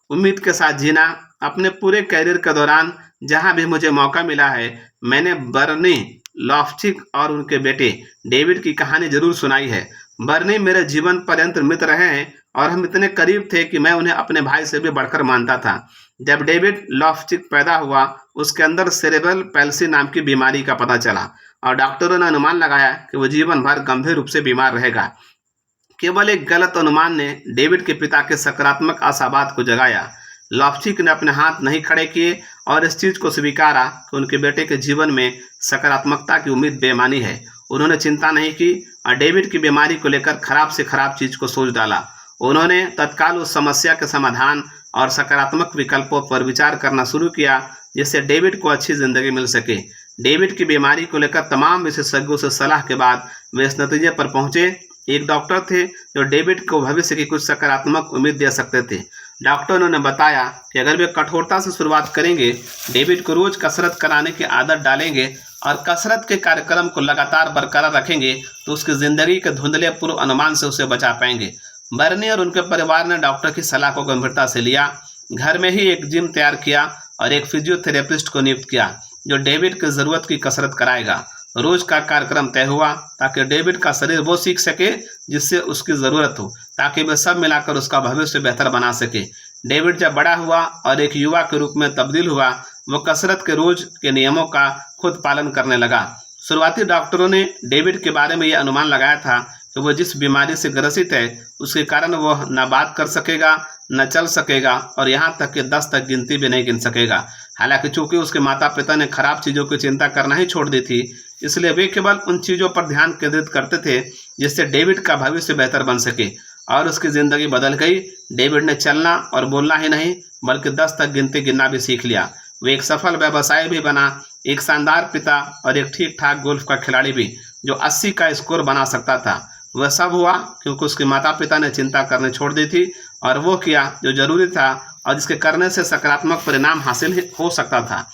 उम्मीद के साथ जीना। अपने पूरे कैरियर के दौरान जहां भी मुझे मौका मिला है मैंने बर्नी लॉफ्चिक और उनके बेटे डेविड की कहानी जरूर सुनाई है। बर्नी मेरे जीवन पर्यंत मित्र रहे हैं और हम इतने करीब थे कि मैं उन्हें अपने भाई से भी बढ़कर मानता था। जब डेविड लॉफ्चिक पैदा हुआ उसके अंदर सेरेब्रल पैल्सी नाम की बीमारी का पता चला और डॉक्टरों ने अनुमान लगाया कि वो जीवन भर गंभीर रूप से बीमार रहेगा। केवल एक गलत अनुमान ने डेविड के पिता के सकारात्मक आशावाद को जगाया। लॉफ्चिक ने अपने हाथ नहीं खड़े किए और इस चीज को स्वीकारा कि उनके बेटे के जीवन में सकारात्मकता की उम्मीद बेमानी है। उन्होंने चिंता नहीं की और डेविड की बीमारी को लेकर खराब से खराब चीज को सोच डाला। उन्होंने तत्काल उस समस्या के समाधान और सकारात्मक विकल्पों पर विचार करना शुरू किया जिससे डेविड को अच्छी जिंदगी मिल सके। डेविड की बीमारी को लेकर तमाम विशेषज्ञों से सलाह के बाद वे इस नतीजे पर पहुंचे। एक डॉक्टर थे जो डेविड को भविष्य की कुछ सकारात्मक उम्मीद दे सकते थे। डॉक्टरों ने बताया कि अगर वे कठोरता से शुरुआत करेंगे, डेविड को रोज कसरत कराने की आदत डालेंगे और कसरत के कार्यक्रम को लगातार बरकरार रखेंगे तो उसकी जिंदगी के धुंधले पूर्व अनुमान से उसे बचा पाएंगे। बर्नी और उनके परिवार ने डॉक्टर की सलाह को गंभीरता से लिया। घर में ही एक जिम तैयार किया और एक फिजियोथेरेपिस्ट को नियुक्त किया जो डेविड की जरूरत की कसरत कराएगा। रोज का कार्यक्रम तय हुआ ताकि डेविड का शरीर वो सीख सके जिससे उसकी ज़रूरत हो, ताकि वे सब मिलाकर उसका भविष्य बेहतर बना सके। डेविड जब बड़ा हुआ और एक युवा के रूप में तब्दील हुआ, वो कसरत के रोज के नियमों का खुद पालन करने लगा। शुरुआती डॉक्टरों ने डेविड के बारे में यह अनुमान लगाया था कि वो जिस बीमारी से ग्रसित है उसके कारण वह न बात कर सकेगा, न चल सकेगा और यहाँ तक कि 10 तक गिनती भी नहीं गिन सकेगा। हालांकि चूंकि उसके माता पिता ने खराब चीज़ों की चिंता करना ही छोड़ दी थी, इसलिए वे केवल उन चीज़ों पर ध्यान केंद्रित करते थे जिससे डेविड का भविष्य बेहतर बन सके, और उसकी ज़िंदगी बदल गई। डेविड ने चलना और बोलना ही नहीं बल्कि 10 तक गिनती गिनना भी सीख लिया। वे एक सफल व्यवसायी भी बना, एक शानदार पिता और एक ठीक ठाक गोल्फ का खिलाड़ी भी जो 80 का स्कोर बना सकता था। वह सब हुआ क्योंकि उसके माता पिता ने चिंता करने छोड़ दी थी और वो किया जो जरूरी था और जिसके करने से सकारात्मक परिणाम हासिल हो सकता था।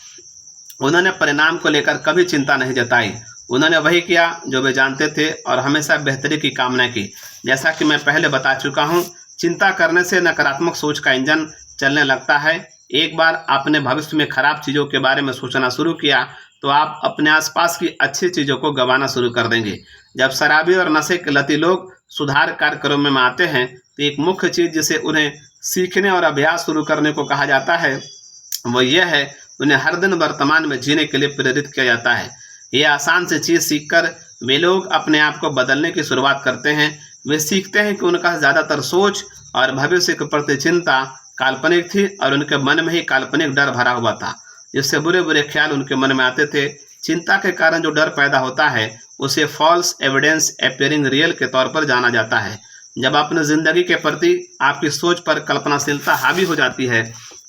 उन्होंने परिणाम को लेकर कभी चिंता नहीं जताई। उन्होंने वही किया जो वे जानते थे और हमेशा बेहतरी की कामना की। जैसा कि मैं पहले बता चुका हूँ, चिंता करने से नकारात्मक सोच का इंजन चलने लगता है। एक बार आपने भविष्य में खराब चीज़ों के बारे में सोचना शुरू किया तो आप अपने आसपास की अच्छी चीज़ों को गंवाना शुरू कर देंगे। जब शराबी और नशे के लती लोग सुधार कार्यक्रमों में आते हैं तो एक मुख्य चीज़ जिसे उन्हें सीखने और अभ्यास शुरू करने को कहा जाता है वो यह है, उन्हें हर दिन वर्तमान में जीने के लिए प्रेरित किया जाता है। ये आसान से चीज़ सीखकर वे लोग अपने आप को बदलने की शुरुआत करते हैं। वे सीखते हैं कि उनका ज़्यादातर सोच और भविष्य के प्रति चिंता काल्पनिक थी और उनके मन में ही काल्पनिक डर भरा हुआ था, जिससे बुरे बुरे ख्याल उनके मन में आते थे। चिंता के कारण जो डर पैदा होता है उसे फॉल्स एविडेंस अपीयरिंग रियल के तौर पर जाना जाता है। जब अपनी ज़िंदगी के प्रति आपकी सोच पर कल्पनाशीलता हावी हो जाती है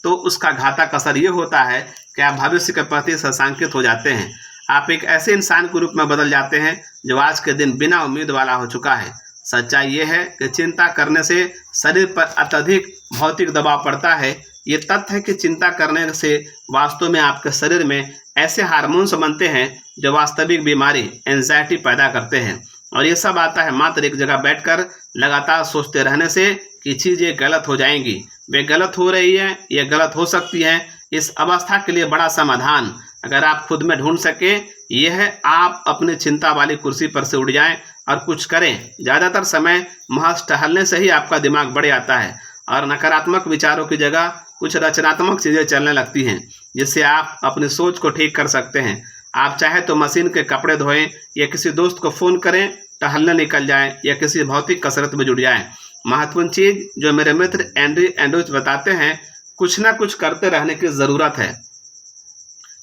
तो उसका घातक असर ये होता है कि आप भविष्य के प्रति सशंकित हो जाते हैं। आप एक ऐसे इंसान के रूप में बदल जाते हैं जो आज के दिन बिना उम्मीद वाला हो चुका है। सच्चाई ये है कि चिंता करने से शरीर पर अत्यधिक भौतिक दबाव पड़ता है। ये तथ्य है कि चिंता करने से वास्तव में आपके शरीर में ऐसे हार्मोन्स बनते हैं जो वास्तविक बीमारी एंजाइटी पैदा करते हैं और ये सब आता है मात्र एक जगह बैठकर लगातार सोचते रहने से कि चीज़ें गलत हो जाएंगी, वे गलत हो रही है, ये गलत हो सकती है। इस अवस्था के लिए बड़ा समाधान अगर आप खुद में ढूंढ सके, ये है आप अपनी चिंता वाली कुर्सी पर से उठ जाएं और कुछ करें। ज़्यादातर समय महज टहलने से ही आपका दिमाग बढ़ जाता है और नकारात्मक विचारों की जगह कुछ रचनात्मक चीज़ें चलने लगती हैं, जिससे आप अपनी सोच को ठीक कर सकते हैं। आप चाहे तो मशीन के कपड़े धोएं या किसी दोस्त को फ़ोन करें, टहलने निकल जाएं या किसी भौतिक कसरत में जुट जाएं। महत्वपूर्ण चीज़ जो मेरे मित्र एंड्री एंड्रूज बताते हैं, कुछ ना कुछ करते रहने की ज़रूरत है।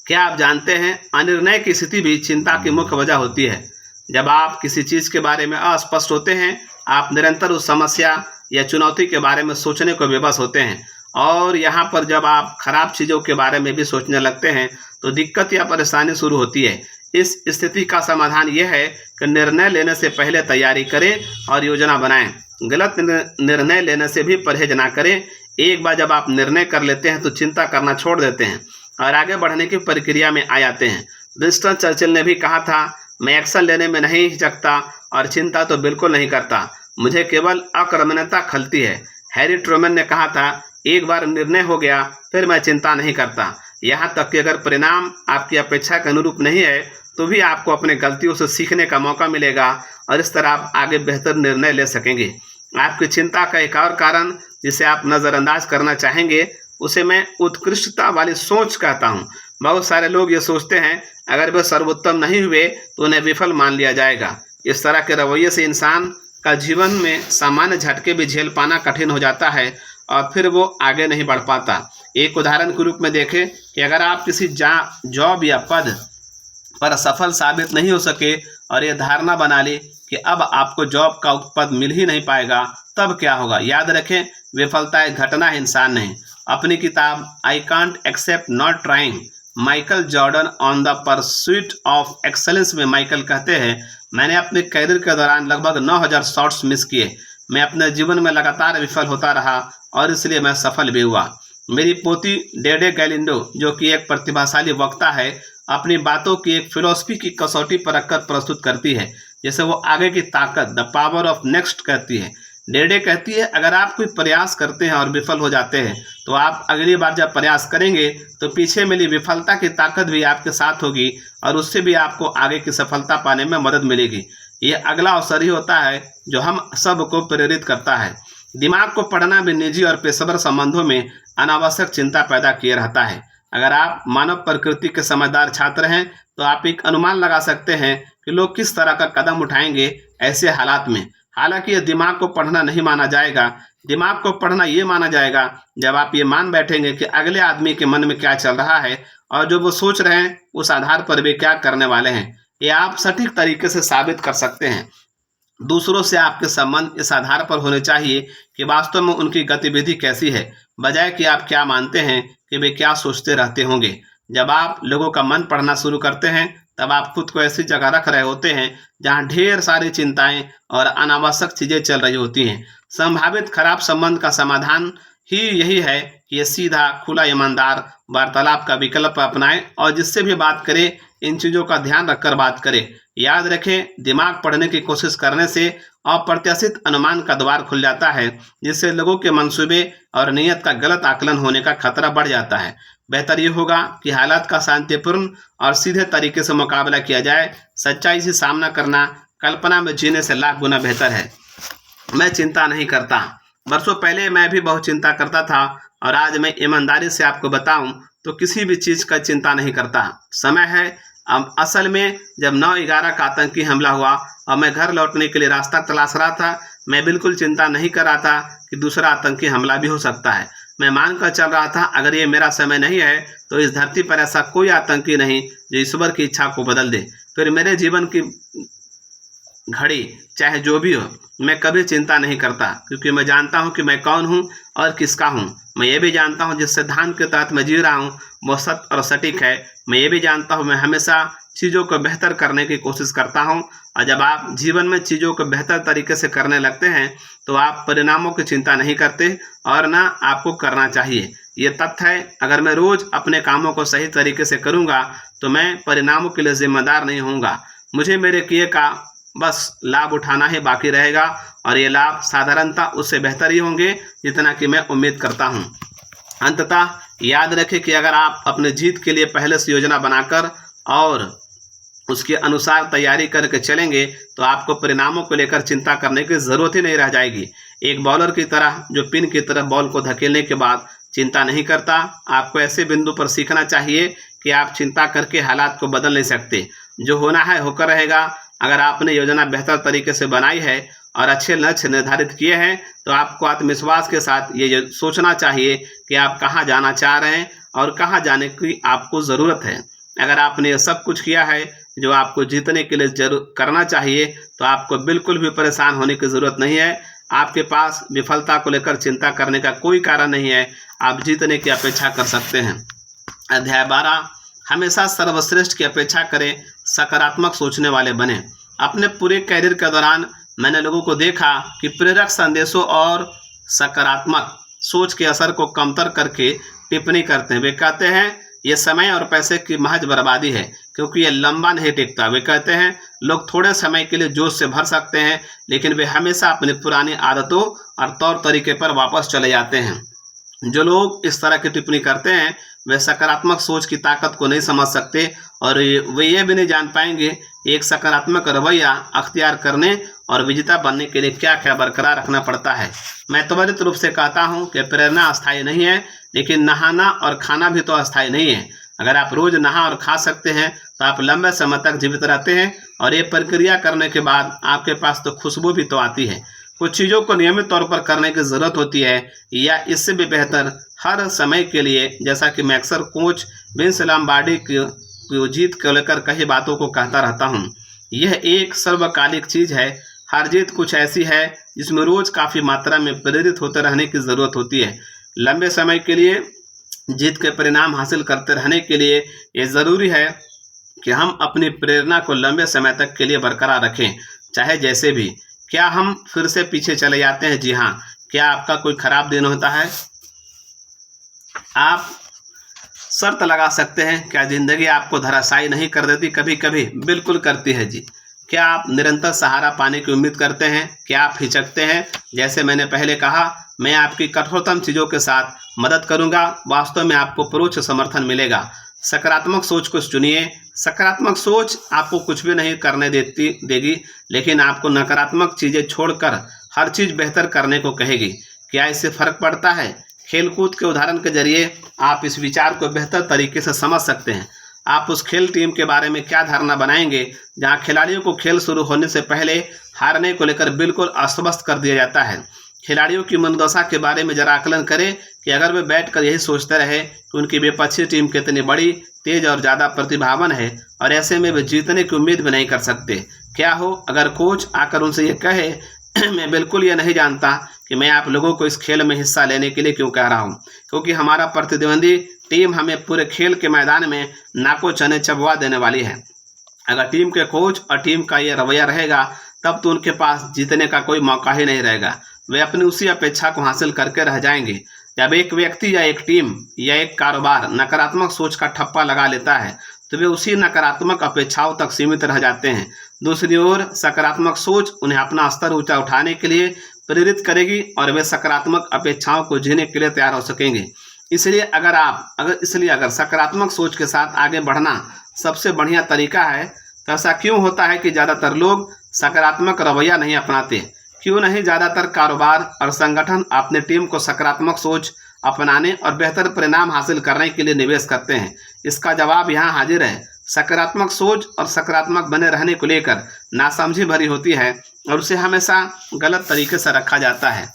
क्या आप जानते हैं, अनिर्णय की स्थिति भी चिंता की मुख्य वजह होती है। जब आप किसी चीज़ के बारे में अस्पष्ट होते हैं, आप निरंतर उस समस्या या चुनौती के बारे में सोचने को विवश होते हैं, और यहाँ पर जब आप खराब चीज़ों के बारे में भी सोचने लगते हैं तो दिक्कत या परेशानी शुरू होती है। इस स्थिति का समाधान यह है कि निर्णय लेने से पहले तैयारी करें और योजना बनाएं। गलत निर्णय लेने से भी परहेज ना करें। एक बार जब आप निर्णय कर लेते हैं तो चिंता करना छोड़ देते हैं और आगे बढ़ने की प्रक्रिया में आ जाते हैं। विंस्टन चर्चिल ने भी कहा था, मैं एक्शन लेने में नहीं हिचकता और चिंता तो बिल्कुल नहीं करता, मुझे केवल अक्रमण्यता खलती है। हैरी ट्रूमैन ने कहा था, एक बार निर्णय हो गया फिर मैं चिंता नहीं करता। यहाँ तक कि अगर परिणाम आपकी अपेक्षा के अनुरूप नहीं है तो भी आपको अपने गलतियों से सीखने का मौका मिलेगा और इस तरह आप आगे बेहतर निर्णय ले सकेंगे। आपकी चिंता का एक और कारण जिसे आप नज़रअंदाज करना चाहेंगे, उसे मैं उत्कृष्टता वाली सोच कहता हूँ। बहुत सारे लोग ये सोचते हैं अगर वे सर्वोत्तम नहीं हुए तो उन्हें विफल मान लिया जाएगा। इस तरह के रवैये से इंसान का जीवन में सामान्य झटके भी झेल पाना कठिन हो जाता है और फिर वो आगे नहीं बढ़ पाता। एक उदाहरण के रूप में देखें कि अगर आप किसी जॉब या पद पर सफल साबित नहीं हो सके और ये धारणा बना ली कि अब आपको जॉब का पद मिल ही नहीं पाएगा, तब क्या होगा? याद रखें, विफलता एक घटना है, इंसान नहीं। अपनी किताब I can't accept not trying Michael Jordan on the pursuit of excellence में माइकल कहते हैं, मैंने अपने कैरियर के दौरान लगभग 9000 शॉट्स मिस किए। मैं अपने जीवन में लगातार विफल होता रहा और इसलिए मैं सफल भी हुआ। मेरी पोती डेडे गैलिंडो, जो कि एक प्रतिभाशाली वक्ता है, अपनी बातों की एक फिलॉसफी की कसौटी पर रखकर प्रस्तुत करती है, जैसे वो आगे की ताकत, द पावर ऑफ नेक्स्ट कहती है। डेडे कहती है, अगर आप कोई प्रयास करते हैं और विफल हो जाते हैं तो आप अगली बार जब प्रयास करेंगे तो पीछे मिली विफलता की ताकत भी आपके साथ होगी और उससे भी आपको आगे की सफलता पाने में मदद मिलेगी। ये अगला अवसर ही होता है जो हम सबको प्रेरित करता है। दिमाग को पढ़ना भी निजी और पेशेवर संबंधों में अनावश्यक चिंता पैदा किए रहता है। अगर आप मानव प्रकृति के समझदार छात्र हैं तो आप एक अनुमान लगा सकते हैं कि लोग किस तरह का कदम उठाएंगे ऐसे हालात में। हालांकि यह दिमाग को पढ़ना नहीं माना जाएगा। दिमाग को पढ़ना ये माना जाएगा जब आप ये मान बैठेंगे कि अगले आदमी के मन में क्या चल रहा है और जो वो सोच रहे हैं उस आधार पर वे क्या करने वाले हैं। ये आप सटीक तरीके से साबित कर सकते हैं। दूसरों से आपके संबंध इस आधार पर होने चाहिए कि वास्तव में उनकी गतिविधि कैसी है, बजाय कि आप क्या मानते हैं कि वे क्या सोचते रहते होंगे। जब आप लोगों का मन पढ़ना शुरू करते हैं तब आप खुद को ऐसी जगह रख रहे होते हैं जहां ढेर सारी चिंताएं और अनावश्यक चीजें चल रही होती हैं। संभावित खराब संबंध का समाधान ही यही है कि ये सीधा, खुला, ईमानदार वार्तालाप का विकल्प अपनाएं और जिससे भी बात करें इन चीज़ों का ध्यान रखकर बात करें। याद रखें, दिमाग पढ़ने की कोशिश करने से अप्रत्याशित अनुमान का द्वार खुल जाता है, जिससे लोगों के मंसूबे और नीयत का गलत आकलन होने का खतरा बढ़ जाता है। बेहतर ये होगा कि हालात का शांतिपूर्ण और सीधे तरीके से मुकाबला किया जाए। सच्चाई से सामना करना कल्पना में जीने से लाख गुना बेहतर है। मैं चिंता नहीं करता। वर्षों पहले मैं भी बहुत चिंता करता था और आज मैं ईमानदारी से आपको बताऊं तो किसी भी चीज़ का चिंता नहीं करता। समय है अब असल में जब 9/11 का आतंकी हमला हुआ और मैं घर लौटने के लिए रास्ता तलाश रहा था, मैं बिल्कुल चिंता नहीं कर रहा था कि दूसरा आतंकी हमला भी हो सकता है। मैं मानकर चल रहा था अगर ये मेरा समय नहीं है तो इस धरती पर ऐसा कोई आतंकी नहीं जो ईश्वर की इच्छा को बदल दे। फिर मेरे जीवन की घड़ी चाहे जो भी हो, मैं कभी चिंता नहीं करता, क्योंकि मैं जानता हूँ कि मैं कौन हूँ और किसका हूँ। मैं ये भी जानता हूँ जिस सिद्धांत के तहत मैं जी रहा हूँ वो सत्य और सटीक है। मैं ये भी जानता हूँ मैं हमेशा चीज़ों को बेहतर करने की कोशिश करता हूँ, और जब आप जीवन में चीज़ों को बेहतर तरीके से करने लगते हैं तो आप परिणामों की चिंता नहीं करते और ना आपको करना चाहिए। ये तथ्य है, अगर मैं रोज़ अपने कामों को सही तरीके से करूँगा तो मैं परिणामों के लिए जिम्मेदार नहीं होऊंगा। मुझे मेरे किए का बस लाभ उठाना ही बाकी रहेगा और ये लाभ साधारणतः उससे बेहतर ही होंगे जितना कि मैं उम्मीद करता हूँ। अंततः याद रखें कि अगर आप अपने जीत के लिए पहले से योजना बनाकर और उसके अनुसार तैयारी करके चलेंगे तो आपको परिणामों को लेकर चिंता करने की ज़रूरत ही नहीं रह जाएगी। एक बॉलर की तरह जो पिन की तरफ बॉल को धकेलने के बाद चिंता नहीं करता, आपको ऐसे बिंदु पर सीखना चाहिए कि आप चिंता करके हालात को बदल नहीं सकते। जो होना है होकर रहेगा। अगर आपने योजना बेहतर तरीके से बनाई है और अच्छे लक्ष्य निर्धारित किए हैं तो आपको आत्मविश्वास के साथ ये सोचना चाहिए कि आप कहाँ जाना चाह रहे हैं और कहाँ जाने की आपको ज़रूरत है। अगर आपने ये सब कुछ किया है जो आपको जीतने के लिए जरूर करना चाहिए तो आपको बिल्कुल भी परेशान होने की ज़रूरत नहीं है। आपके पास विफलता को लेकर चिंता करने का कोई कारण नहीं है। आप जीतने की अपेक्षा कर सकते हैं। अध्याय 12, हमेशा सर्वश्रेष्ठ की अपेक्षा करें, सकारात्मक सोचने वाले बने। अपने पूरे कैरियर के दौरान मैंने लोगों को देखा कि प्रेरक संदेशों और सकारात्मक सोच के असर को कमतर करके टिप्पणी करते हैं। वे कहते हैं ये समय और पैसे की महज बर्बादी है क्योंकि ये लंबा नहीं टिकता। वे कहते हैं लोग थोड़े समय के लिए जोश से भर सकते हैं लेकिन वे हमेशा अपनी पुरानी आदतों और तौर तरीके पर वापस चले जाते हैं। जो लोग इस तरह की टिप्पणी करते हैं वे सकारात्मक सोच की ताकत को नहीं समझ सकते और वे ये भी नहीं जान पाएंगे एक सकारात्मक रवैया अख्तियार करने और विजेता बनने के लिए क्या क्या बरकरार रखना पड़ता है। मैं त्वरित रूप से कहता हूँ कि प्रेरणा अस्थायी नहीं है लेकिन नहाना और खाना भी तो अस्थायी नहीं है। अगर आप रोज नहा और खा सकते हैं तो आप लंबे समय तक जीवित रहते हैं और ये प्रक्रिया करने के बाद आपके पास तो खुशबू भी तो आती है। कुछ चीज़ों को नियमित तौर पर करने की ज़रूरत होती है या इससे भी बेहतर हर समय के लिए, जैसा कि मैं अक्सर कोच विंस लॉम्बार्डी की जीत को लेकर कई बातों को कहता रहता हूँ। यह एक सर्वकालिक चीज़ है। हर जीत कुछ ऐसी है जिसमें रोज़ काफ़ी मात्रा में प्रेरित होते रहने की ज़रूरत होती है। लंबे समय के लिए जीत के परिणाम हासिल करते रहने के लिए ये ज़रूरी है कि हम अपनी प्रेरणा को लंबे समय तक के लिए बरकरार रखें, चाहे जैसे भी। क्या हम फिर से पीछे चले जाते हैं? जी हाँ। क्या आपका कोई ख़राब दिन होता है? आप शर्त लगा सकते हैं, क्या ज़िंदगी आपको धराशायी नहीं कर देती? कभी कभी बिल्कुल करती है जी। क्या आप निरंतर सहारा पाने की उम्मीद करते हैं? क्या आप हिचकते हैं? जैसे मैंने पहले कहा, मैं आपकी कठोरतम चीज़ों के साथ मदद करूंगा। वास्तव में आपको परोक्ष समर्थन मिलेगा। सकारात्मक सोच को चुनिए। सकारात्मक सोच आपको कुछ भी नहीं करने देगी लेकिन आपको नकारात्मक चीज़ें छोड़कर हर चीज़ बेहतर करने को कहेगी। क्या इससे फ़र्क पड़ता है? खेलकूद के उदाहरण के जरिए आप इस विचार को बेहतर तरीके से समझ सकते हैं। आप उस खेल टीम के बारे में क्या धारणा बनाएंगे जहां खिलाड़ियों को खेल शुरू होने से पहले हारने को लेकर बिल्कुल आश्वस्त कर दिया जाता है। खिलाड़ियों की मनोदशा के बारे में जरा आकलन करें कि अगर वे बैठकर यही सोचते रहे कि उनकी विपक्षी टीम कितनी बड़ी, तेज और ज़्यादा प्रतिभावान है और ऐसे में वे जीतने की उम्मीद भी नहीं कर सकते। क्या हो अगर कोच आकर उनसे ये कहे मैं बिल्कुल ये नहीं जानता कि मैं आप लोगों को इस खेल में हिस्सा लेने के लिए क्यों कह रहा हूँ, क्योंकि हमारा प्रतिद्वंदी टीम हमें पूरे खेल के मैदान में नाको चने चबवा देने वाली है। अगर टीम के कोच और टीम का ये रवैया रहेगा तब तो उनके पास जीतने का कोई मौका ही नहीं रहेगा। वे अपनी उसी अपेक्षा को हासिल करके रह जाएंगे। जब एक व्यक्ति या एक टीम या एक कारोबार नकारात्मक सोच का ठप्पा लगा लेता है तो वे उसी नकारात्मक अपेक्षाओं तक सीमित रह जाते हैं। दूसरी ओर सकारात्मक सोच उन्हें अपना स्तर ऊंचा उठाने के लिए प्रेरित करेगी और वे सकारात्मक अपेक्षाओं को जीने के लिए तैयार हो सकेंगे। इसलिए अगर सकारात्मक सोच के साथ आगे बढ़ना सबसे बढ़िया तरीका है तो ऐसा क्यों होता है कि ज़्यादातर लोग सकारात्मक रवैया नहीं अपनाते? क्यों नहीं ज़्यादातर कारोबार और संगठन अपने टीम को सकारात्मक सोच अपनाने और बेहतर परिणाम हासिल करने के लिए निवेश करते हैं? इसका जवाब यहाँ हाजिर है। सकारात्मक सोच और सकारात्मक बने रहने को लेकर नासमझी भरी होती है और उसे हमेशा गलत तरीके से रखा जाता है।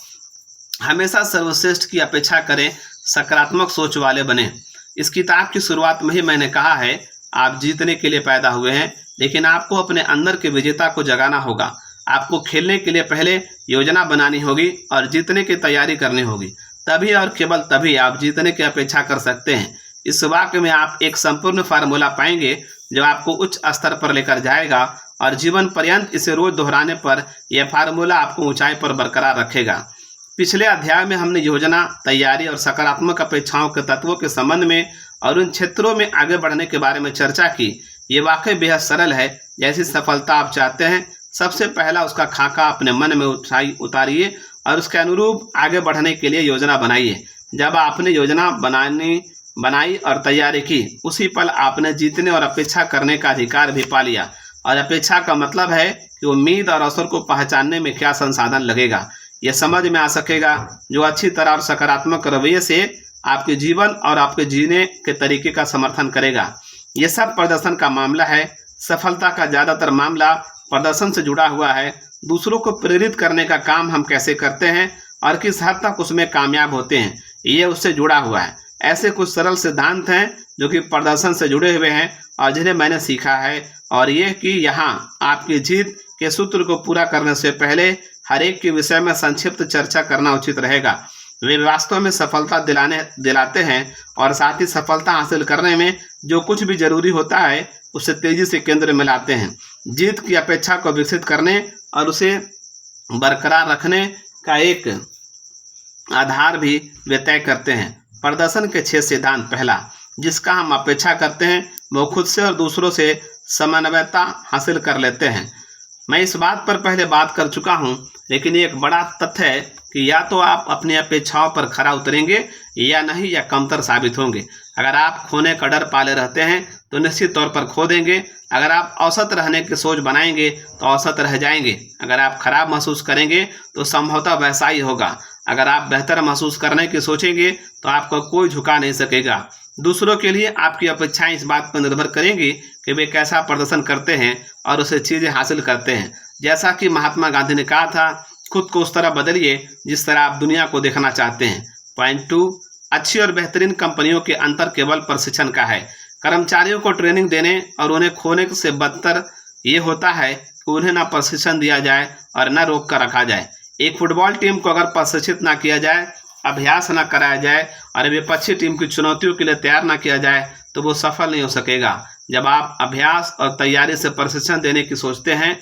हमेशा सर्वश्रेष्ठ की अपेक्षा करें, सकारात्मक सोच वाले बने। इस किताब की शुरुआत में ही मैंने कहा है, आप जीतने के लिए पैदा हुए हैं लेकिन आपको अपने अंदर के विजेता को जगाना होगा। आपको खेलने के लिए पहले योजना बनानी होगी और जीतने की तैयारी करनी होगी। तभी और केवल तभी आप जीतने की अपेक्षा कर सकते हैं। इस वाक्य में आप एक संपूर्ण फार्मूला पाएंगे जो आपको उच्च स्तर पर लेकर जाएगा और जीवन पर्यंत इसे रोज दोहराने पर यह फार्मूला आपको ऊंचाई पर बरकरार रखेगा। पिछले अध्याय में हमने योजना, तैयारी और सकारात्मक अपेक्षाओं के तत्वों के संबंध में और उन क्षेत्रों में आगे बढ़ने के बारे में चर्चा की। ये वाकई बेहद सरल है। जैसी सफलता आप चाहते हैं सबसे पहला उसका खाका अपने मन में उतारिए और उसके अनुरूप आगे बढ़ने के लिए योजना बनाइए। जब आपने योजना बनाई और तैयारी की, उसी पल आपने जीतने और अपेक्षा करने का अधिकार भी पा लिया। और अपेक्षा का मतलब है कि उम्मीद और अवसर को पहचानने में क्या संसाधन लगेगा, यह समझ में आ सकेगा, जो अच्छी तरह और सकारात्मक रवैये से आपके जीवन और आपके जीने के तरीके का समर्थन करेगा। यह सब प्रदर्शन का मामला है। सफलता का ज़्यादातर मामला प्रदर्शन से जुड़ा हुआ है। दूसरों को प्रेरित करने का काम हम कैसे करते हैं और किस हद तक उसमें कामयाब होते हैं, ये उससे जुड़ा हुआ है। ऐसे कुछ सरल सिद्धांत हैं जो कि प्रदर्शन से जुड़े हुए हैं और जिन्हें मैंने सीखा है, और ये कि यहाँ आपकी जीत के सूत्र को पूरा करने से पहले हर एक के विषय में संक्षिप्त चर्चा करना उचित रहेगा। वे वास्तव में सफलता दिलाते हैं और साथ ही सफलता हासिल करने में जो कुछ भी जरूरी होता है उसे तेजी से केंद्र में लाते हैं। जीत की अपेक्षा को विकसित करने और उसे बरकरार रखने का एक आधार भी वे तय करते हैं। प्रदर्शन के 6 सिद्धांत। पहला, जिसका हम अपेक्षा करते हैं वो खुद से और दूसरों से समन्वयता हासिल कर लेते हैं। मैं इस बात पर पहले बात कर चुका हूँ, लेकिन ये एक बड़ा तथ्य है कि या तो आप अपनी अपेक्षाओं पर खरा उतरेंगे या नहीं, या कमतर साबित होंगे। अगर आप खोने का डर पाले रहते हैं तो निश्चित तौर पर खो देंगे। अगर आप औसत रहने की सोच बनाएंगे तो औसत रह जाएंगे। अगर आप खराब महसूस करेंगे तो संभवतः वैसा ही होगा। अगर आप बेहतर महसूस करने की सोचेंगे तो आपको कोई झुका नहीं सकेगा। दूसरों के लिए आपकी अपेक्षाएं इस बात पर निर्भर करेंगी कि वे कैसा प्रदर्शन करते हैं और उसे चीज़ें हासिल करते हैं। जैसा कि महात्मा गांधी ने कहा था, खुद को उस तरह बदलिए जिस तरह आप दुनिया को देखना चाहते हैं। पॉइंट 2, अच्छी और बेहतरीन कंपनियों के अंतर केवल प्रशिक्षण का है। कर्मचारियों को ट्रेनिंग देने और उन्हें खोने से बदतर ये होता है कि उन्हें ना प्रशिक्षण दिया जाए और न रोक कर रखा जाए। एक फुटबॉल टीम को अगर प्रशिक्षित ना किया जाए, अभ्यास ना कराया जाए और विपक्षी टीम की चुनौतियों के लिए तैयार ना किया जाए तो वो सफल नहीं हो सकेगा। जब आप अभ्यास और तैयारी से प्रशिक्षण देने की सोचते हैं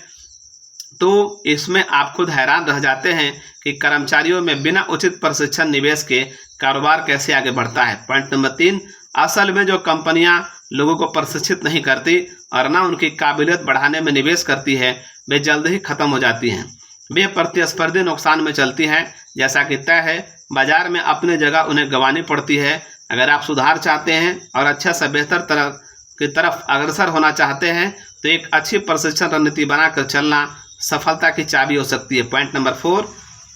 तो इसमें आप खुद हैरान रह जाते हैं कि कर्मचारियों में बिना उचित प्रशिक्षण निवेश के कारोबार कैसे आगे बढ़ता है। पॉइंट नंबर 3, असल में जो कंपनियां लोगों को प्रशिक्षित नहीं करती और ना उनकी काबिलियत बढ़ाने में निवेश करती है, वे जल्द ही खत्म हो जाती हैं। वे प्रतिस्पर्धी नुकसान में चलती हैं। जैसा कि तय है, बाजार में अपनी जगह उन्हें गंवानी पड़ती है। अगर आप सुधार चाहते हैं और अच्छा से बेहतर तरफ अग्रसर होना चाहते हैं तो एक अच्छी प्रशिक्षण रणनीति बनाकर चलना सफलता की चाबी हो सकती है। पॉइंट नंबर 4,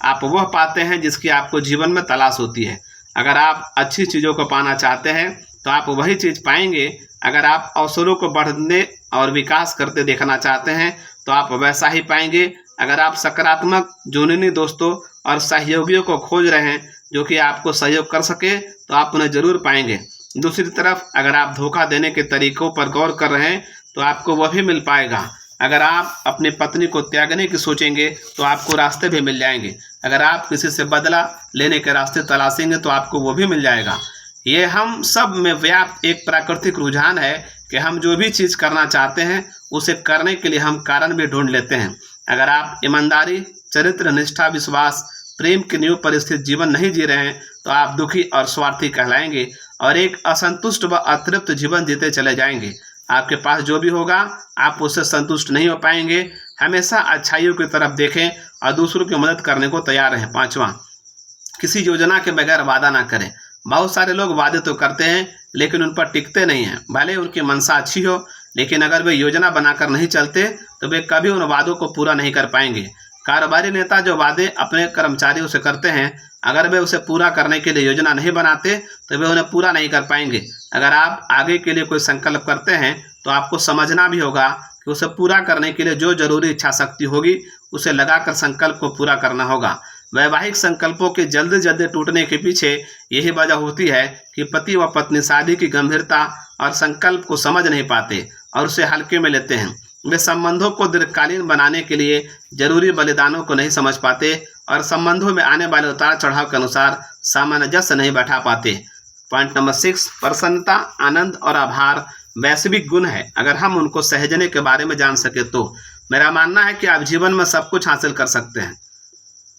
आप वह पाते हैं जिसकी आपको जीवन में तलाश होती है। अगर आप अच्छी चीज़ों को पाना चाहते हैं तो आप वही चीज़ पाएंगे। अगर आप अवसरों को बढ़ने और विकास करते देखना चाहते हैं तो आप वैसा ही पाएंगे। अगर आप सकारात्मक जुनूनी दोस्तों और सहयोगियों को खोज रहे हैं जो कि आपको सहयोग कर सके तो आप उन्हें जरूर पाएंगे। दूसरी तरफ अगर आप धोखा देने के तरीकों पर गौर कर रहे हैं तो आपको वह भी मिल पाएगा। अगर आप अपनी पत्नी को त्यागने की सोचेंगे तो आपको रास्ते भी मिल जाएंगे। अगर आप किसी से बदला लेने के रास्ते तलाशेंगे तो आपको वो भी मिल जाएगा। ये हम सब में व्याप्त एक प्राकृतिक रुझान है कि हम जो भी चीज़ करना चाहते हैं उसे करने के लिए हम कारण भी ढूंढ लेते हैं। अगर आप ईमानदारी, चरित्र, निष्ठा, विश्वास, प्रेम की नींव पर स्थित जीवन नहीं जी रहे हैं तो आप दुखी और स्वार्थी कहलाएंगे और एक असंतुष्ट व अतृप्त जीवन जीते चले जाएंगे। आपके पास जो भी होगा आप उससे संतुष्ट नहीं हो पाएंगे। हमेशा अच्छाइयों की तरफ देखें और दूसरों की मदद करने को तैयार रहें। 5वां, किसी योजना के बगैर वादा ना करें। बहुत सारे लोग वादे तो करते हैं लेकिन उन पर टिकते नहीं हैं। भले उनकी मंशा अच्छी हो, लेकिन अगर वे योजना बनाकर नहीं चलते तो वे कभी उन वादों को पूरा नहीं कर पाएंगे। कारोबारी नेता जो वादे अपने कर्मचारियों से करते हैं, अगर वे उसे पूरा करने के लिए योजना नहीं बनाते तो वे उन्हें पूरा नहीं कर पाएंगे। अगर आप आगे के लिए कोई संकल्प करते हैं तो आपको समझना भी होगा कि उसे पूरा करने के लिए जो जरूरी इच्छा शक्ति होगी उसे लगाकर संकल्प को पूरा करना होगा। वैवाहिक संकल्पों के जल्दी जल्दी टूटने के पीछे यही वजह होती है कि पति व पत्नी शादी की गंभीरता और संकल्प को समझ नहीं पाते और उसे हल्के में लेते हैं। वे संबंधों को दीर्घकालीन बनाने के लिए जरूरी बलिदानों को नहीं समझ पाते और संबंधों में आने वाले उतार चढ़ाव के अनुसार सामंजस्य नहीं बैठा पाते। पॉइंट नंबर 6, प्रसन्नता, आनंद और आभार वैश्विक गुण है। अगर हम उनको सहेजने के बारे में जान सके तो मेरा मानना है कि आप जीवन में सब कुछ हासिल कर सकते हैं,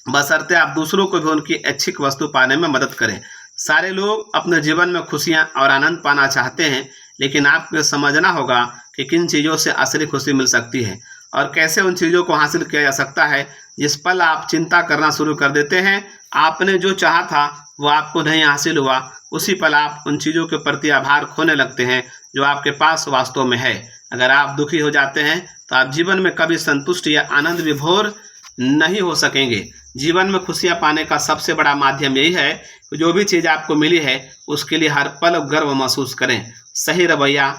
बशर्ते आप दूसरों को भी उनकी इच्छित वस्तु पाने में मदद करें। सारे लोग अपने जीवन में खुशियां और आनंद पाना चाहते हैं, लेकिन आपको समझना होगा कि किन चीज़ों से असली खुशी मिल सकती है और कैसे उन चीज़ों को हासिल किया जा सकता है। जिस पल आप चिंता करना शुरू कर देते हैं, आपने जो चाहा था वो आपको नहीं हासिल हुआ, उसी पल आप उन चीज़ों के प्रति आभार खोने लगते हैं जो आपके पास वास्तव में है। अगर आप दुखी हो जाते हैं तो आप जीवन में कभी संतुष्ट या आनंद विभोर नहीं हो सकेंगे। जीवन में खुशियाँ पाने का सबसे बड़ा माध्यम यही है कि जो भी चीज़ आपको मिली है उसके लिए हर पल गर्व महसूस करें। सही रवैया,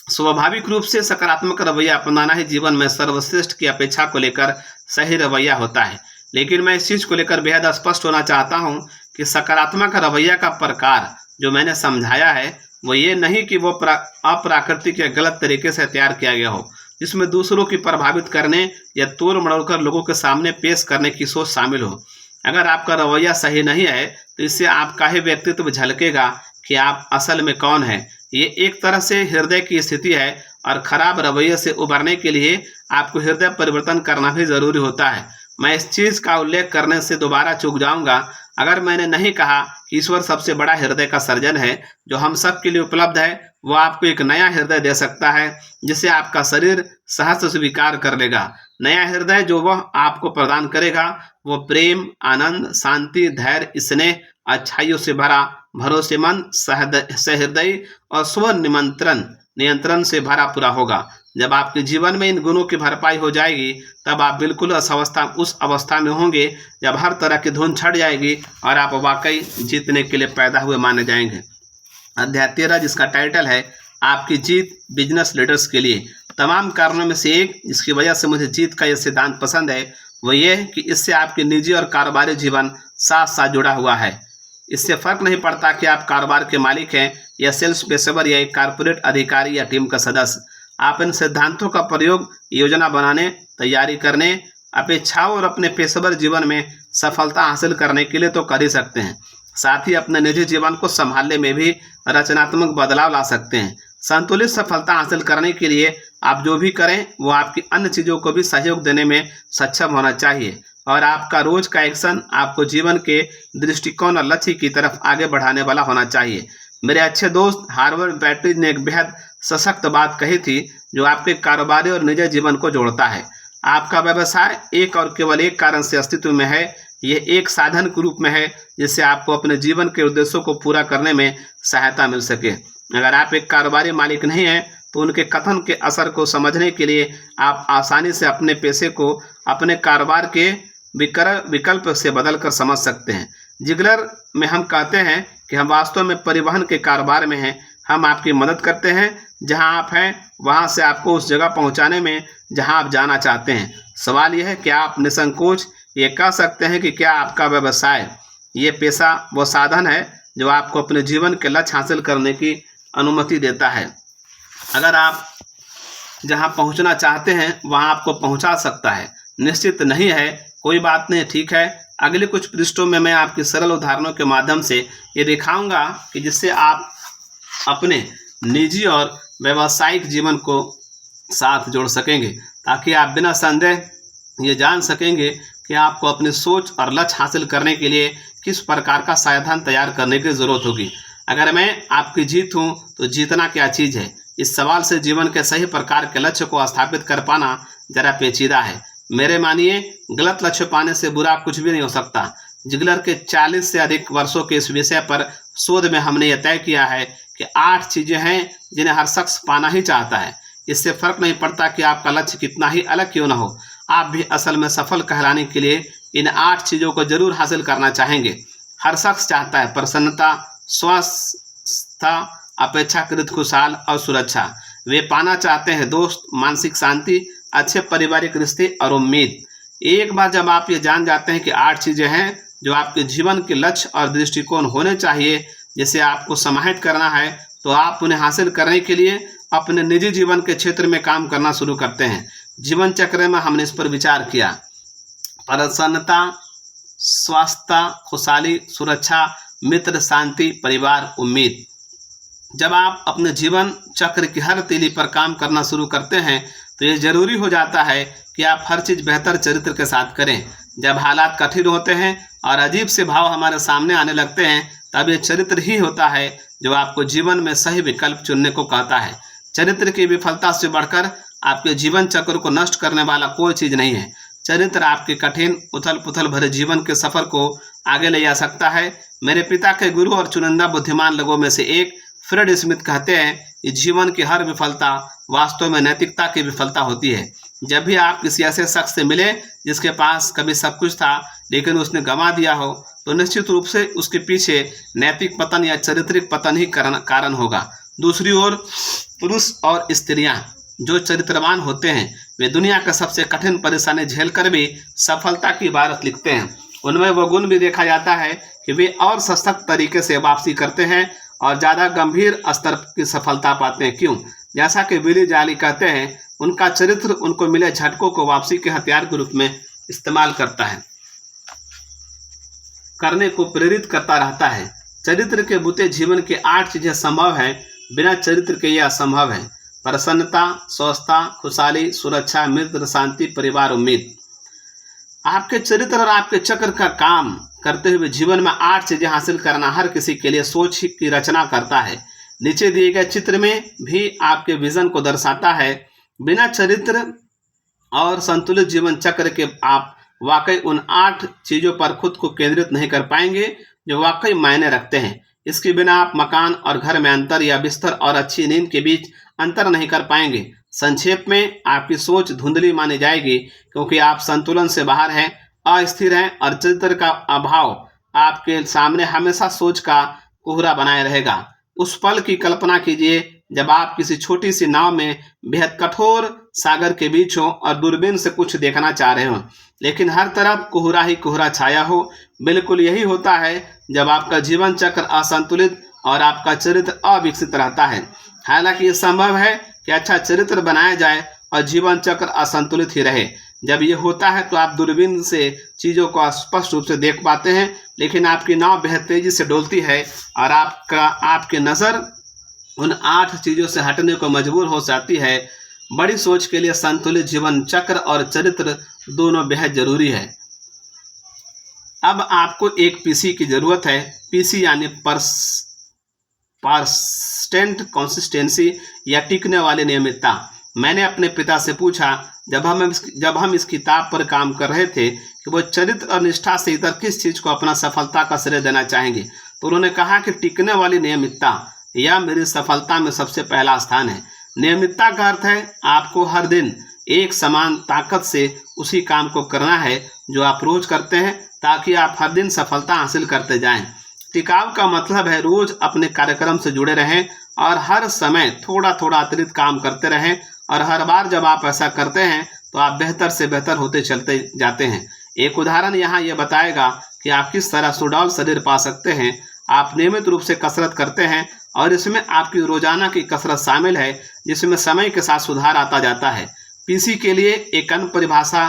स्वाभाविक रूप से सकारात्मक रवैया अपनाना ही जीवन में सर्वश्रेष्ठ की अपेक्षा को लेकर सही रवैया होता है। लेकिन मैं इस चीज़ को लेकर बेहद स्पष्ट होना चाहता हूँ कि सकारात्मक रवैया का प्रकार जो मैंने समझाया है वो ये नहीं कि वो अप्राकृतिक या गलत तरीके से तैयार किया गया हो, जिसमें दूसरों की प्रभावित करने या तोड़ मरोड़ कर लोगों के सामने पेश करने की सोच शामिल हो। अगर आपका रवैया सही नहीं है तो इससे आपका ही व्यक्तित्व झलकेगा कि आप असल में कौन हैं। ये एक तरह से हृदय की स्थिति है और खराब रवैये से उबरने के लिए आपको हृदय परिवर्तन करना भी ज़रूरी होता है। मैं इस चीज़ का उल्लेख करने से दोबारा चूक जाऊंगा अगर मैंने नहीं कहा कि ईश्वर सबसे बड़ा हृदय का सर्जन है जो हम सब के लिए उपलब्ध है। वो आपको एक नया हृदय दे सकता है जिसे आपका शरीर सहज स्वीकार कर लेगा। नया हृदय जो वह आपको प्रदान करेगा वो प्रेम, आनंद, शांति, धैर्य, स्नेह, अच्छाइयों से भरा, भरोसेमंद, सहृदयी और स्व नियंत्रण से भरा पूरा होगा। जब आपके जीवन में इन गुणों की भरपाई हो जाएगी तब आप बिल्कुल उस अवस्था में होंगे जब हर तरह की धुन छट जाएगी और आप वाकई जीतने के लिए पैदा हुए माने जाएंगे। अध्याय 13 जिसका टाइटल है आपकी जीत बिजनेस लीडर्स के लिए। तमाम कारणों में से एक जिसकी वजह से मुझे जीत का यह सिद्धांत पसंद है वो ये कि इससे आपके निजी और कारोबारी जीवन साथ साथ जुड़ा हुआ है। इससे फर्क नहीं पड़ता कि आप कारोबार के मालिक हैं या सेल्स पेशेवर या एक कारपोरेट अधिकारी या टीम का सदस्य। आप इन सिद्धांतों का प्रयोग योजना बनाने, तैयारी करने, अपेक्षाओं और अपने पेशेवर जीवन में सफलता हासिल करने के लिए तो कर ही सकते हैं, साथ ही अपने निजी जीवन को संभालने में भी रचनात्मक बदलाव ला सकते हैं। संतुलित सफलता हासिल करने के लिए आप जो भी करें वो आपकी अन्य चीज़ों को भी सहयोग देने में सक्षम होना चाहिए और आपका रोज का एक्शन आपको जीवन के दृष्टिकोण और लक्ष्य की तरफ आगे बढ़ाने वाला होना चाहिए। मेरे अच्छे दोस्त हार्वर्ड बैटरीज ने एक बेहद सशक्त बात कही थी जो आपके कारोबारी और निजी जीवन को जोड़ता है। आपका व्यवसाय एक और केवल एक कारण से अस्तित्व में है, यह एक साधन के रूप में है जिससे आपको अपने जीवन के उद्देश्यों को पूरा करने में सहायता मिल सके। अगर आप एक कारोबारी मालिक नहीं हैं तो उनके कथन के असर को समझने के लिए आप आसानी से अपने पेशे को अपने कारोबार के विकल्प से बदल कर समझ सकते हैं। जिगलर में हम कहते हैं कि हम वास्तव में परिवहन के कारोबार में हैं। हम आपकी मदद करते हैं जहां आप हैं वहां से आपको उस जगह पहुंचाने में जहां आप जाना चाहते हैं। सवाल यह है कि आप निसंकोच ये कह सकते हैं कि क्या आपका व्यवसाय, ये पेशा वो साधन है जो आपको अपने जीवन के लक्ष्य हासिल करने की अनुमति देता है। अगर आप जहां पहुंचना चाहते हैं वहां आपको पहुंचा सकता है। निश्चित नहीं है, कोई बात नहीं, ठीक है। अगले कुछ पृष्ठों में मैं आपकी सरल उदाहरणों के माध्यम से ये दिखाऊंगा कि जिससे आप अपने निजी और व्यावसायिक जीवन को साथ जोड़ सकेंगे, ताकि आप बिना संदेह ये जान सकेंगे कि आपको अपनी सोच और लक्ष्य हासिल करने के लिए किस प्रकार का साधन तैयार करने की ज़रूरत होगी। अगर मैं आपकी जीत हूँ तो जीतना क्या चीज़ है, इस सवाल से जीवन के सही प्रकार के लक्ष्य को स्थापित कर पाना जरा पेचीदा है। मेरे मानिए, गलत लक्ष्य पाने से बुरा कुछ भी नहीं हो सकता। जिगलर के 40 से अधिक वर्षों के इस विषय पर शोध में हमने यह तय किया है कि 8 चीज़ें हैं जिन्हें हर शख्स पाना ही चाहता है। इससे फर्क नहीं पड़ता कि आपका लक्ष्य कितना ही अलग क्यों ना हो, आप भी असल में सफल कहलाने के लिए इन 8 चीज़ों को जरूर हासिल करना चाहेंगे। हर शख्स चाहता है प्रसन्नता, स्वस्थता, अपेक्षाकृत खुशहाल और सुरक्षा। वे पाना चाहते हैं दोस्त, मानसिक शांति, अच्छे पारिवारिक रिश्ते और उम्मीद। एक बार जब आप ये जान जाते हैं कि 8 चीज़ें हैं जो आपके जीवन के लक्ष्य और दृष्टिकोण होने चाहिए जिसे आपको समाहित करना है, तो आप उन्हें हासिल करने के लिए अपने निजी जीवन के क्षेत्र में काम करना शुरू करते हैं। जीवन चक्र में हमने इस पर विचार किया। प्रसन्नता, स्वास्थ्य, खुशहाली, सुरक्षा, मित्र, शांति, परिवार, उम्मीद। जब आप अपने जीवन चक्र की हर तीली पर काम करना शुरू करते हैं तो ये जरूरी हो जाता है कि आप हर चीज़ बेहतर चरित्र के साथ करें। जब हालात कठिन होते हैं और अजीब से भाव हमारे सामने आने लगते हैं तब ये चरित्र ही होता है जो आपको जीवन में सही विकल्प चुनने को कहता है। चरित्र की विफलता से बढ़कर आपके जीवन चक्र को नष्ट करने वाला कोई चीज नहीं है। चरित्र आपके कठिन उथल पुथल भरे जीवन के सफर को आगे ले जा सकता है। मेरे पिता के गुरु और चुनिंदा बुद्धिमान लोगों में से एक फ्रेड स्मिथ कहते हैं कि जीवन की हर विफलता वास्तव में नैतिकता की विफलता होती है। जब भी आप किसी ऐसे शख्स से मिले जिसके पास कभी सब कुछ था लेकिन उसने गंवा दिया हो, तो निश्चित रूप से उसके पीछे नैतिक पतन या चारित्रिक पतन ही कारण होगा। दूसरी ओर पुरुष और स्त्रियां जो चरित्रवान होते हैं वे दुनिया का सबसे कठिन परेशानी झेलकर भी सफलता की इबारत लिखते हैं। उनमें वो गुण भी देखा जाता है कि वे और सशक्त तरीके से वापसी करते हैं और ज़्यादा गंभीर स्तर की सफलता पाते हैं। क्यों? जैसा कि बिली जाली कहते हैं, उनका चरित्र उनको मिले झटकों को वापसी के हथियार के रूप में इस्तेमाल करने को प्रेरित करता रहता है। चरित्र के बुते जीवन के 8 चीजें संभव हैं, बिना चरित्र के यह असंभव है। प्रसन्नता, स्वस्थता, खुशहाली, सुरक्षा, मित्र, शांति, परिवार, उम्मीद। आपके चरित्र और आपके चक्र का काम करते हुए जीवन में 8 चीजें हासिल करना हर किसी के लिए सोच की रचना करता है। नीचे दिए गए चित्र में भी आपके विजन को दर्शाता है। बिना चरित्र और संतुलित जीवन चक्र के आप वाकई उन 8 चीजों पर खुद को केंद्रित नहीं कर पाएंगे जो वाकई मायने रखते हैं। इसके बिना आप मकान और घर में अंतर या बिस्तर और अच्छी नींद के बीच अंतर नहीं कर पाएंगे। संक्षेप में आपकी सोच धुंधली मानी जाएगी क्योंकि आप संतुलन से बाहर हैं, अस्थिर हैं और चरित्र का अभाव आपके सामने हमेशा सोच का कोहरा बनाए रहेगा। उस पल की कल्पना कीजिए जब आप किसी छोटी सी नाव में बेहद कठोर सागर के बीच हो और दूरबीन से कुछ देखना चाह रहे हो, लेकिन हर तरफ कोहरा ही कोहरा छाया हो। बिल्कुल यही होता है जब आपका जीवन चक्र असंतुलित और आपका चरित्र अविकसित रहता है। हालांकि ये संभव है कि अच्छा चरित्र बनाया जाए और जीवन चक्र असंतुलित ही रहे। जब ये होता है तो आप दूरबीन से चीज़ों को स्पष्ट रूप से देख पाते हैं, लेकिन आपकी नाव बेहद तेजी से डोलती है और आपकी नज़र उन 8 चीज़ों से हटने को मजबूर हो जाती है। बड़ी सोच के लिए संतुलित जीवन चक्र और चरित्र दोनों बेहद जरूरी है। अब आपको एक पीसी की जरूरत है। पीसी यानी परसिस्टेंट कंसिस्टेंसी या टिकने वाली नियमितता। मैंने अपने पिता से पूछा जब हम इस किताब पर काम कर रहे थे कि वो चरित्र और निष्ठा से इतर किस चीज़ को अपना सफलता का श्रेय देना चाहेंगे, तो उन्होंने कहा कि टिकने वाली नियमितता यह मेरी सफलता में सबसे पहला स्थान है। नियमितता का अर्थ है आपको हर दिन एक समान ताकत से उसी काम को करना है जो आप रोज करते हैं, ताकि आप हर दिन सफलता हासिल करते जाएं। टिकाव का मतलब है रोज अपने कार्यक्रम से जुड़े रहें और हर समय थोड़ा थोड़ा अतिरिक्त काम करते रहें, और हर बार जब आप ऐसा करते हैं तो आप बेहतर से बेहतर होते चलते जाते हैं। एक उदाहरण यहाँ यह बताएगा कि आप किस तरह सुडौल शरीर पा सकते हैं। आप नियमित रूप से कसरत करते हैं और इसमें आपकी रोजाना की कसरत शामिल है, जिसमें समय के साथ सुधार आता जाता है। पीसी के लिए एक अन्य परिभाषा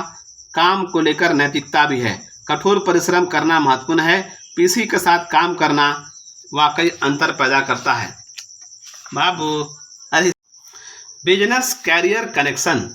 काम को लेकर नैतिकता भी है। कठोर परिश्रम करना महत्वपूर्ण है। पीसी के साथ काम करना वाकई अंतर पैदा करता है। बाबू अरे बिजनेस कैरियर कनेक्शन।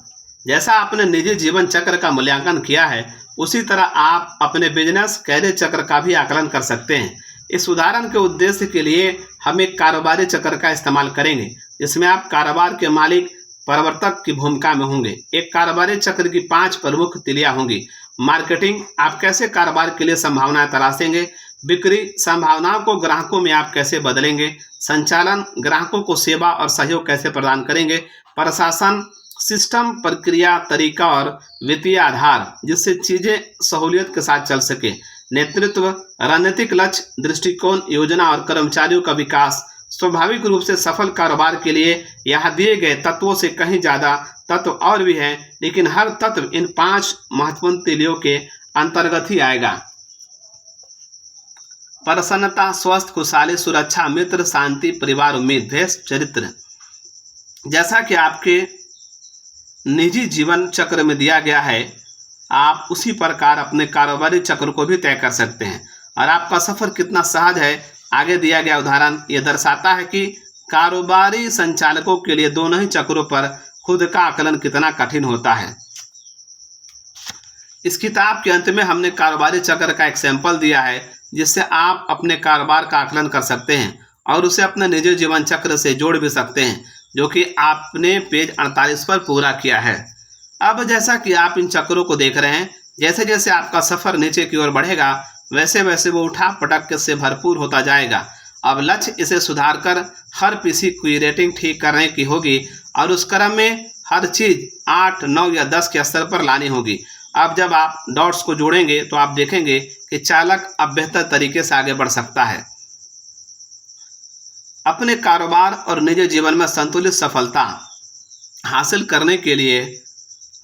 जैसा आपने निजी जीवन चक्र का मूल्यांकन किया है, उसी तरह आप अपने बिजनेस कैरियर चक्र का भी आकलन कर सकते हैं। इस उदाहरण के उद्देश्य के लिए हम एक कारोबारी चक्र का इस्तेमाल करेंगे, जिसमें आप कारोबार के मालिक प्रवर्तक की भूमिका में होंगे। एक कारोबारी चक्र की 5 प्रमुख तिलियां होंगी। मार्केटिंग, आप कैसे कारोबार के लिए संभावनाएं तलाशेंगे। बिक्री, संभावनाओं को ग्राहकों में आप कैसे बदलेंगे। संचालन, ग्राहकों को सेवा और सहयोग कैसे प्रदान करेंगे। प्रशासन, सिस्टम, प्रक्रिया, तरीका और वित्तीय आधार जिससे चीजें सहूलियत के साथ चल सके। नेतृत्व, रणनीतिक लक्ष्य, दृष्टिकोण, योजना और कर्मचारियों का विकास। स्वाभाविक रूप से सफल कारोबार के लिए यहाँ दिए गए तत्वों से कहीं ज्यादा तत्व और भी हैं, लेकिन हर तत्व इन 5 महत्वपूर्ण तिलियों के अंतर्गत ही आएगा। प्रसन्नता, स्वस्थ, खुशहाली, सुरक्षा, मित्र, शांति, परिवार, उम्मीद, भेष, चरित्र। जैसा कि आपके निजी जीवन चक्र में दिया गया है, आप उसी प्रकार अपने कारोबारी चक्र को भी तय कर सकते हैं। और आपका सफर कितना सहज है, आगे दिया गया उदाहरण यह दर्शाता है कि कारोबारी संचालकों के लिए दोनों ही चक्रों पर खुद का आकलन कितना कठिन होता है। इस किताब के अंत में हमने कारोबारी चक्र का एक सैंपल दिया है, जिससे आप अपने कारोबार का आकलन कर सकते हैं और उसे अपने निजी जीवन चक्र से जोड़ भी सकते हैं। जो कि आपने पेज 48 पर पूरा किया है। अब जैसा कि आप इन चक्रों को देख रहे हैं, जैसे जैसे आपका सफ़र नीचे की ओर बढ़ेगा वैसे वैसे वो उठा पटक से भरपूर होता जाएगा। अब लक्ष्य इसे सुधार कर हर पीसी की रेटिंग ठीक करने की होगी और उस क्रम में हर चीज़ 8, 9 या 10 के स्तर पर लानी होगी। अब जब आप डॉट्स को जोड़ेंगे तो आप देखेंगे कि चालक अब बेहतर तरीके से आगे बढ़ सकता है। अपने कारोबार और निजी जीवन में संतुलित सफलता हासिल करने के लिए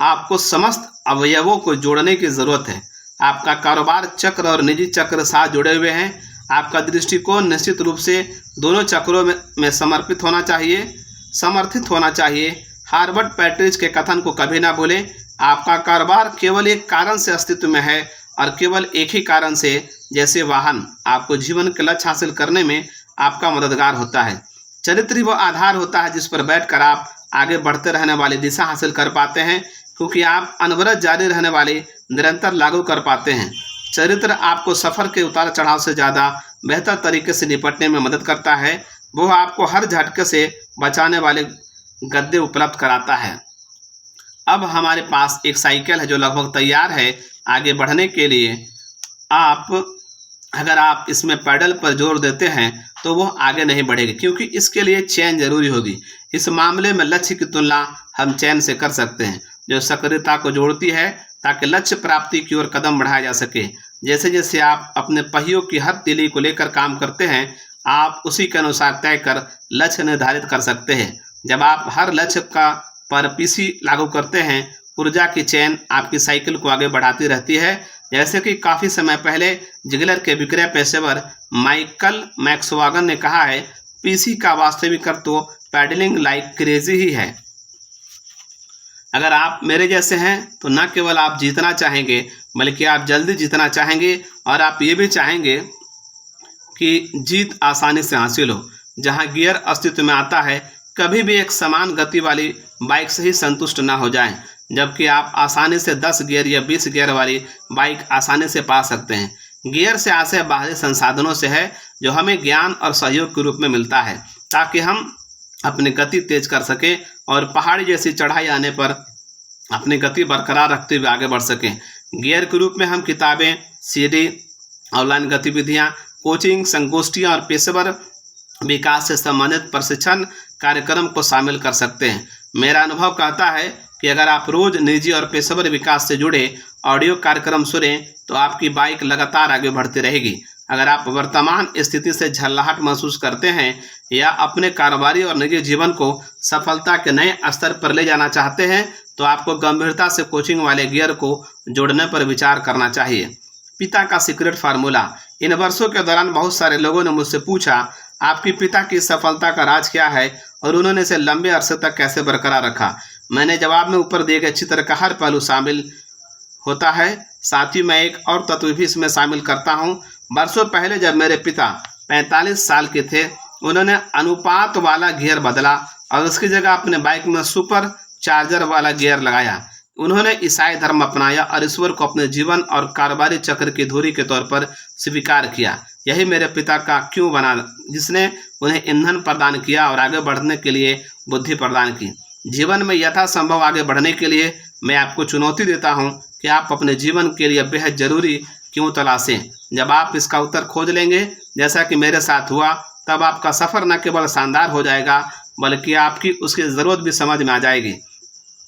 आपको समस्त अवयवों को जोड़ने की ज़रूरत है। आपका कारोबार चक्र और निजी चक्र साथ जुड़े हुए हैं। आपका दृष्टिकोण निश्चित रूप से दोनों चक्रों में समर्पित होना चाहिए, समर्थित होना चाहिए। हार्वर्ड पैट्रिज के कथन को कभी ना भूलें, आपका कारोबार केवल एक कारण से अस्तित्व में है और केवल एक ही कारण से, जैसे वाहन आपको जीवन के लक्ष्य हासिल करने में आपका मददगार होता है। चरित्र ही वो आधार होता है जिस पर बैठकर आप आगे बढ़ते रहने वाली दिशा हासिल कर पाते हैं, क्योंकि आप अनवरत जारी रहने वाले निरंतर लागू कर पाते हैं। चरित्र आपको सफ़र के उतार चढ़ाव से ज़्यादा बेहतर तरीके से निपटने में मदद करता है। वो आपको हर झटके से बचाने वाले गद्दे उपलब्ध कराता है। अब हमारे पास एक साइकिल है जो लगभग तैयार है आगे बढ़ने के लिए। अगर आप इसमें पैडल पर जोर देते हैं तो वो आगे नहीं बढ़ेगी, क्योंकि इसके लिए चैन जरूरी होगी। इस मामले में लक्ष्य की तुलना हम चैन से कर सकते हैं, जो सक्रियता को जोड़ती है ताकि लक्ष्य प्राप्ति की ओर कदम बढ़ाया जा सके। जैसे जैसे आप अपने पहियों की हर तीली को लेकर काम करते हैं, आप उसी के अनुसार तय कर लक्ष्य निर्धारित कर सकते हैं। जब आप हर लक्ष्य का पर पीसी लागू करते हैं, ऊर्जा की चैन आपकी साइकिल को आगे बढ़ाती रहती है। जैसे कि काफ़ी समय पहले जिगलर के विक्रय पेशेवर माइकल मैक्सवागन ने कहा है, पीसी का वास्तविक अर्थ तो पैडलिंग लाइक क्रेजी ही है। अगर आप मेरे जैसे हैं तो न केवल आप जीतना चाहेंगे बल्कि आप जल्दी जीतना चाहेंगे, और आप ये भी चाहेंगे कि जीत आसानी से हासिल हो। जहां गियर अस्तित्व में आता है, कभी भी एक समान गति वाली बाइक से ही संतुष्ट ना हो जाएं, जबकि आप आसानी से 10 गियर या 20 गियर वाली बाइक आसानी से पा सकते हैं। गियर से आशय बाहरी संसाधनों से है जो हमें ज्ञान और सहयोग के रूप में मिलता है, ताकि हम अपनी गति तेज कर सकें और पहाड़ी जैसी चढ़ाई आने पर अपनी गति बरकरार रखते हुए आगे बढ़ सकें। गियर के रूप में हम किताबें, सीडी, ऑनलाइन गतिविधियां, कोचिंग, संगोष्ठियां और पेशेवर विकास से संबंधित प्रशिक्षण कार्यक्रम को शामिल कर सकते हैं। मेरा अनुभव कहता है कि अगर आप रोज निजी और पेशेवर विकास से जुड़े ऑडियो कार्यक्रम सुने तो आपकी बाइक लगातार आगे बढ़ती रहेगी। अगर आप वर्तमान स्थिति से झल्लाहट महसूस करते हैं या अपने कारोबारी और निजी जीवन को सफलता के नए स्तर पर ले जाना चाहते हैं, तो आपको गंभीरता से कोचिंग वाले गियर को जोड़ने पर विचार करना चाहिए। पिता का सीक्रेट फार्मूला। इन वर्षों के दौरान बहुत सारे लोगों ने मुझसे पूछा, आपके पिता की सफलता का राज क्या है और उन्होंने इसे लंबे अरसे तक कैसे बरकरार रखा। मैंने जवाब में ऊपर दिए गए चित्र का हर पहलू शामिल होता है। साथ ही मैं एक और तत्व भी इसमें शामिल करता हूँ। वर्षों पहले जब मेरे पिता 45 साल के थे, उन्होंने अनुपात वाला गियर बदला और उसकी जगह अपने बाइक में सुपर चार्जर वाला गियर लगाया। उन्होंने ईसाई धर्म अपनाया और ईश्वर को अपने जीवन और कारोबारी चक्र की धुरी के तौर पर स्वीकार किया। यही मेरे पिता का क्यों बना, जिसने उन्हें ईंधन प्रदान किया और आगे बढ़ने के लिए बुद्धि प्रदान की। जीवन में यथासंभव आगे बढ़ने के लिए मैं आपको चुनौती देता हूं कि आप अपने जीवन के लिए बेहद ज़रूरी क्यों तलाशें। जब आप इसका उत्तर खोज लेंगे, जैसा कि मेरे साथ हुआ, तब आपका सफ़र न केवल शानदार हो जाएगा बल्कि आपकी उसकी ज़रूरत भी समझ में आ जाएगी।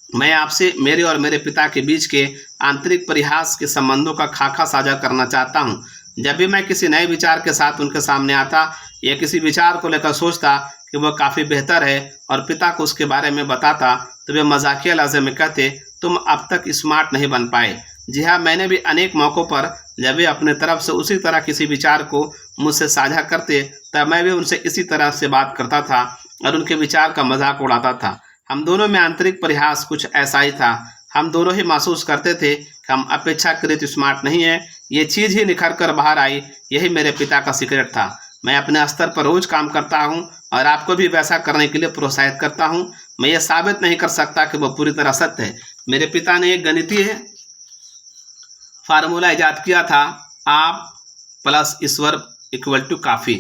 मैं आपसे मेरे और मेरे पिता के बीच के आंतरिक परिहास के संबंधों का खाका साझा करना चाहता हूँ। जब भी मैं किसी नए विचार के साथ उनके सामने आता या किसी विचार को लेकर सोचता कि वह काफ़ी बेहतर है और पिता को उसके बारे में बताता, तो वे मजाकिया लहजे में कहते, तुम अब तक स्मार्ट नहीं बन पाए। जी हाँ, मैंने भी अनेक मौक़ों पर जब वे अपने तरफ से उसी तरह किसी विचार को मुझसे साझा करते, तब मैं भी उनसे इसी तरह से बात करता था और उनके विचार का मजाक उड़ाता था। हम दोनों में आंतरिक परिहास कुछ ऐसा ही था। हम दोनों ही महसूस करते थे कि हम अपेक्षाकृत स्मार्ट नहीं हैं। ये चीज़ ही निखर कर बाहर आई। यही मेरे पिता का सीक्रेट था। मैं अपने स्तर पर रोज़ काम करता हूँ और आपको भी वैसा करने के लिए प्रोत्साहित करता हूँ। मैं ये साबित नहीं कर सकता कि वह पूरी तरह सत्य है। मेरे पिता ने एक गणितीय फार्मूला ईजाद किया था, आप प्लस ईश्वर इक्वल टू काफ़ी।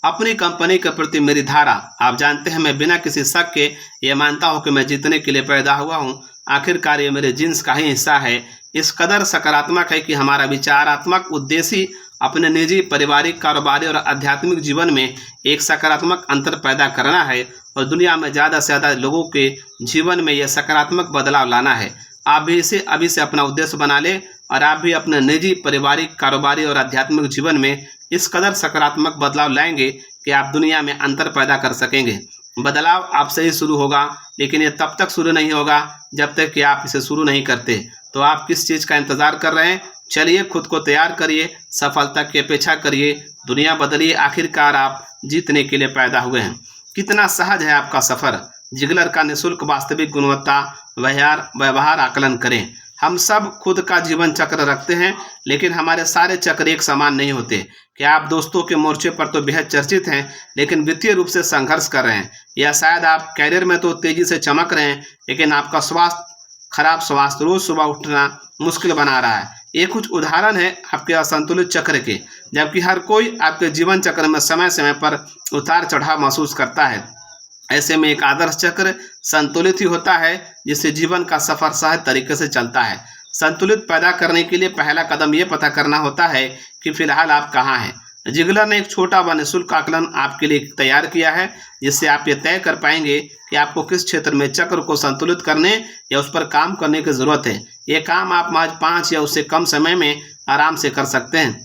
अपनी कंपनी के प्रति मेरी धारा, आप जानते हैं मैं बिना किसी शक के ये मानता हूं कि मैं जीतने के लिए पैदा हुआ हूं। आखिरकार ये मेरे जीन्स का ही हिस्सा है। इस कदर सकारात्मक है कि हमारा विचारात्मक उद्देश्य अपने निजी, पारिवारिक, कारोबारी और आध्यात्मिक जीवन में एक सकारात्मक अंतर पैदा करना है और दुनिया में ज़्यादा से ज़्यादा लोगों के जीवन में यह सकारात्मक बदलाव लाना है। आप भी इसे अभी से अपना उद्देश्य बना लें और आप भी अपने निजी, पारिवारिक, कारोबारी और आध्यात्मिक जीवन में इस कदर सकारात्मक बदलाव लाएंगे कि आप दुनिया में अंतर पैदा कर सकेंगे। बदलाव आपसे ही शुरू होगा, लेकिन ये तब तक शुरू नहीं होगा जब तक कि आप इसे शुरू नहीं करते। तो आप किस चीज़ का इंतज़ार कर रहे हैं? चलिए खुद को तैयार करिए, सफलता की अपेक्षा करिए, दुनिया बदलिए। आखिरकार आप जीतने के लिए पैदा हुए हैं। कितना सहज है आपका सफ़र। जिगलर का निःशुल्क वास्तविक गुणवत्ता व्यवहार आकलन करें। हम सब खुद का जीवन चक्र रखते हैं, लेकिन हमारे सारे चक्र एक समान नहीं होते। क्या आप दोस्तों के मोर्चे पर तो बेहद चर्चित हैं, लेकिन वित्तीय रूप से संघर्ष कर रहे हैं, या शायद आप कैरियर में तो तेजी से चमक रहे हैं, लेकिन आपका खराब स्वास्थ्य रोज सुबह उठना मुश्किल बना रहा है। ये कुछ उदाहरण है आपके असंतुलित चक्र के, जबकि हर कोई आपके जीवन चक्र में समय समय पर उतार चढ़ाव महसूस करता है। ऐसे में एक आदर्श चक्र संतुलित ही होता है, जिससे जीवन का सफर सहज तरीके से चलता है। संतुलित पैदा करने के लिए पहला कदम ये पता करना होता है कि फिलहाल आप कहाँ हैं। जिगलर ने एक छोटा व निःशुल्क आकलन आपके लिए तैयार किया है, जिससे आप ये तय कर पाएंगे कि आपको किस क्षेत्र में चक्र को संतुलित करने या उस पर काम करने की ज़रूरत है। ये काम आप महज 5 या उससे कम समय में आराम से कर सकते हैं।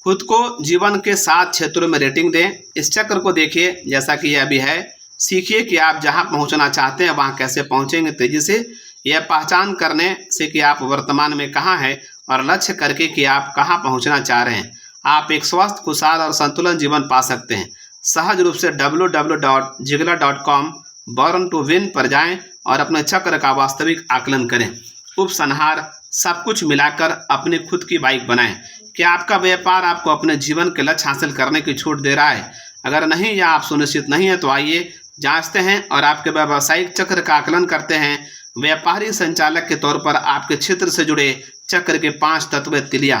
खुद को जीवन के 7 क्षेत्रों में रेटिंग दें। इस चक्र को देखिए जैसा कि यह अभी है। सीखिए कि आप जहां पहुंचना चाहते हैं वहां कैसे पहुंचेंगे तेजी से। यह पहचान करने से कि आप वर्तमान में कहां हैं और लक्ष्य करके कि आप कहां पहुंचना चाह रहे हैं, आप एक स्वस्थ, खुशहाल और संतुलन जीवन पा सकते हैं। सहज रूप से www.jigler.com बॉर्न टू विन पर जाएं और अपने चक्र का वास्तविक आकलन करें। उपसंहार, सब कुछ मिलाकर अपनी खुद की बाइक बनाएं। क्या आपका व्यापार आपको अपने जीवन के लक्ष्य हासिल करने की छूट दे रहा है? अगर नहीं या आप सुनिश्चित नहीं है तो आइए जांचते हैं और आपके व्यावसायिक चक्र का आकलन करते हैं। व्यापारी संचालक के तौर पर आपके क्षेत्र से जुड़े चक्र के 5 तत्व तिलियां: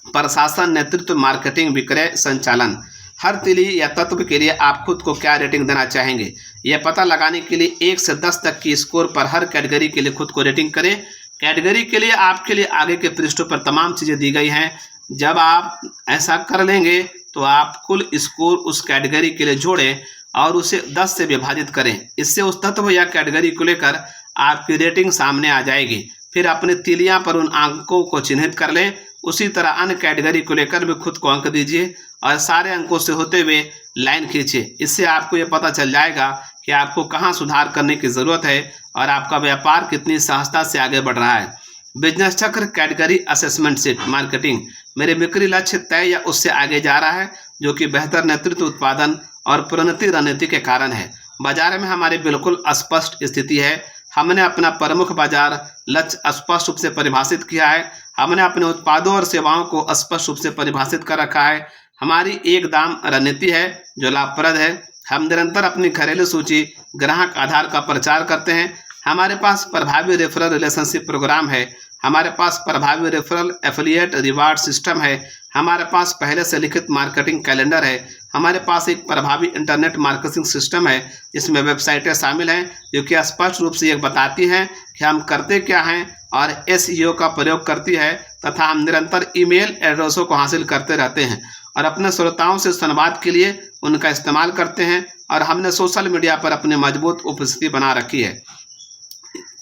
प्रशासन, नेतृत्व, मार्केटिंग, विक्रय, संचालन। हर तिली या तत्व के लिए आप खुद को क्या रेटिंग देना चाहेंगे, यह पता लगाने के लिए 1 से 10 तक की स्कोर पर हर कैटेगरी के लिए खुद को रेटिंग करें। कैटेगरी के लिए आपके लिए आगे के पृष्ठों पर तमाम चीज़ें दी गई हैं। जब आप ऐसा कर लेंगे तो आप कुल स्कोर उस कैटेगरी के लिए जोड़ें और उसे 10 से विभाजित करें। इससे उस तत्व या कैटेगरी को लेकर आपकी रेटिंग सामने आ जाएगी। फिर अपने तिलियां पर उन अंकों को चिन्हित कर लें। उसी तरह अन्य कैटेगरी को लेकर भी खुद को अंक दीजिए और सारे अंकों से होते हुए लाइन खींचिए। इससे आपको ये पता चल जाएगा कि आपको कहाँ सुधार करने की ज़रूरत है और आपका व्यापार कितनी सहजता से आगे बढ़ रहा है। बिजनेस चक्र, कैटेगरी असेसमेंट शीट। मार्केटिंग, मेरे बिक्री लक्ष्य तय या उससे आगे जा रहा है, जो कि बेहतर नेतृत्व, उत्पादन और प्रोन्नति रणनीति के कारण है। बाजार में हमारी बिल्कुल स्पष्ट स्थिति है। हमने अपना प्रमुख बाजार लक्ष्य स्पष्ट रूप से परिभाषित किया है। हमने अपने उत्पादों और सेवाओं को स्पष्ट रूप से परिभाषित कर रखा है। हमारी एक दाम रणनीति है जो लाभप्रद है। हम निरंतर अपनी घरेलू सूची, ग्राहक आधार का प्रचार करते हैं। हमारे पास प्रभावी रेफरल रिलेशनशिप प्रोग्राम है। हमारे पास प्रभावी रेफरल एफिलिएट रिवार्ड सिस्टम है। हमारे पास पहले से लिखित मार्केटिंग कैलेंडर है। हमारे पास एक प्रभावी इंटरनेट मार्केटिंग सिस्टम है, जिसमें वेबसाइटें शामिल हैं जो कि स्पष्ट रूप से ये बताती हैं कि हम करते क्या हैं और SEO का प्रयोग करती है, तथा हम निरंतर ईमेल एड्रेसों को हासिल करते रहते हैं और अपने श्रोताओं से संवाद के लिए उनका इस्तेमाल करते हैं। और हमने सोशल मीडिया पर अपनी मजबूत उपस्थिति बना रखी है।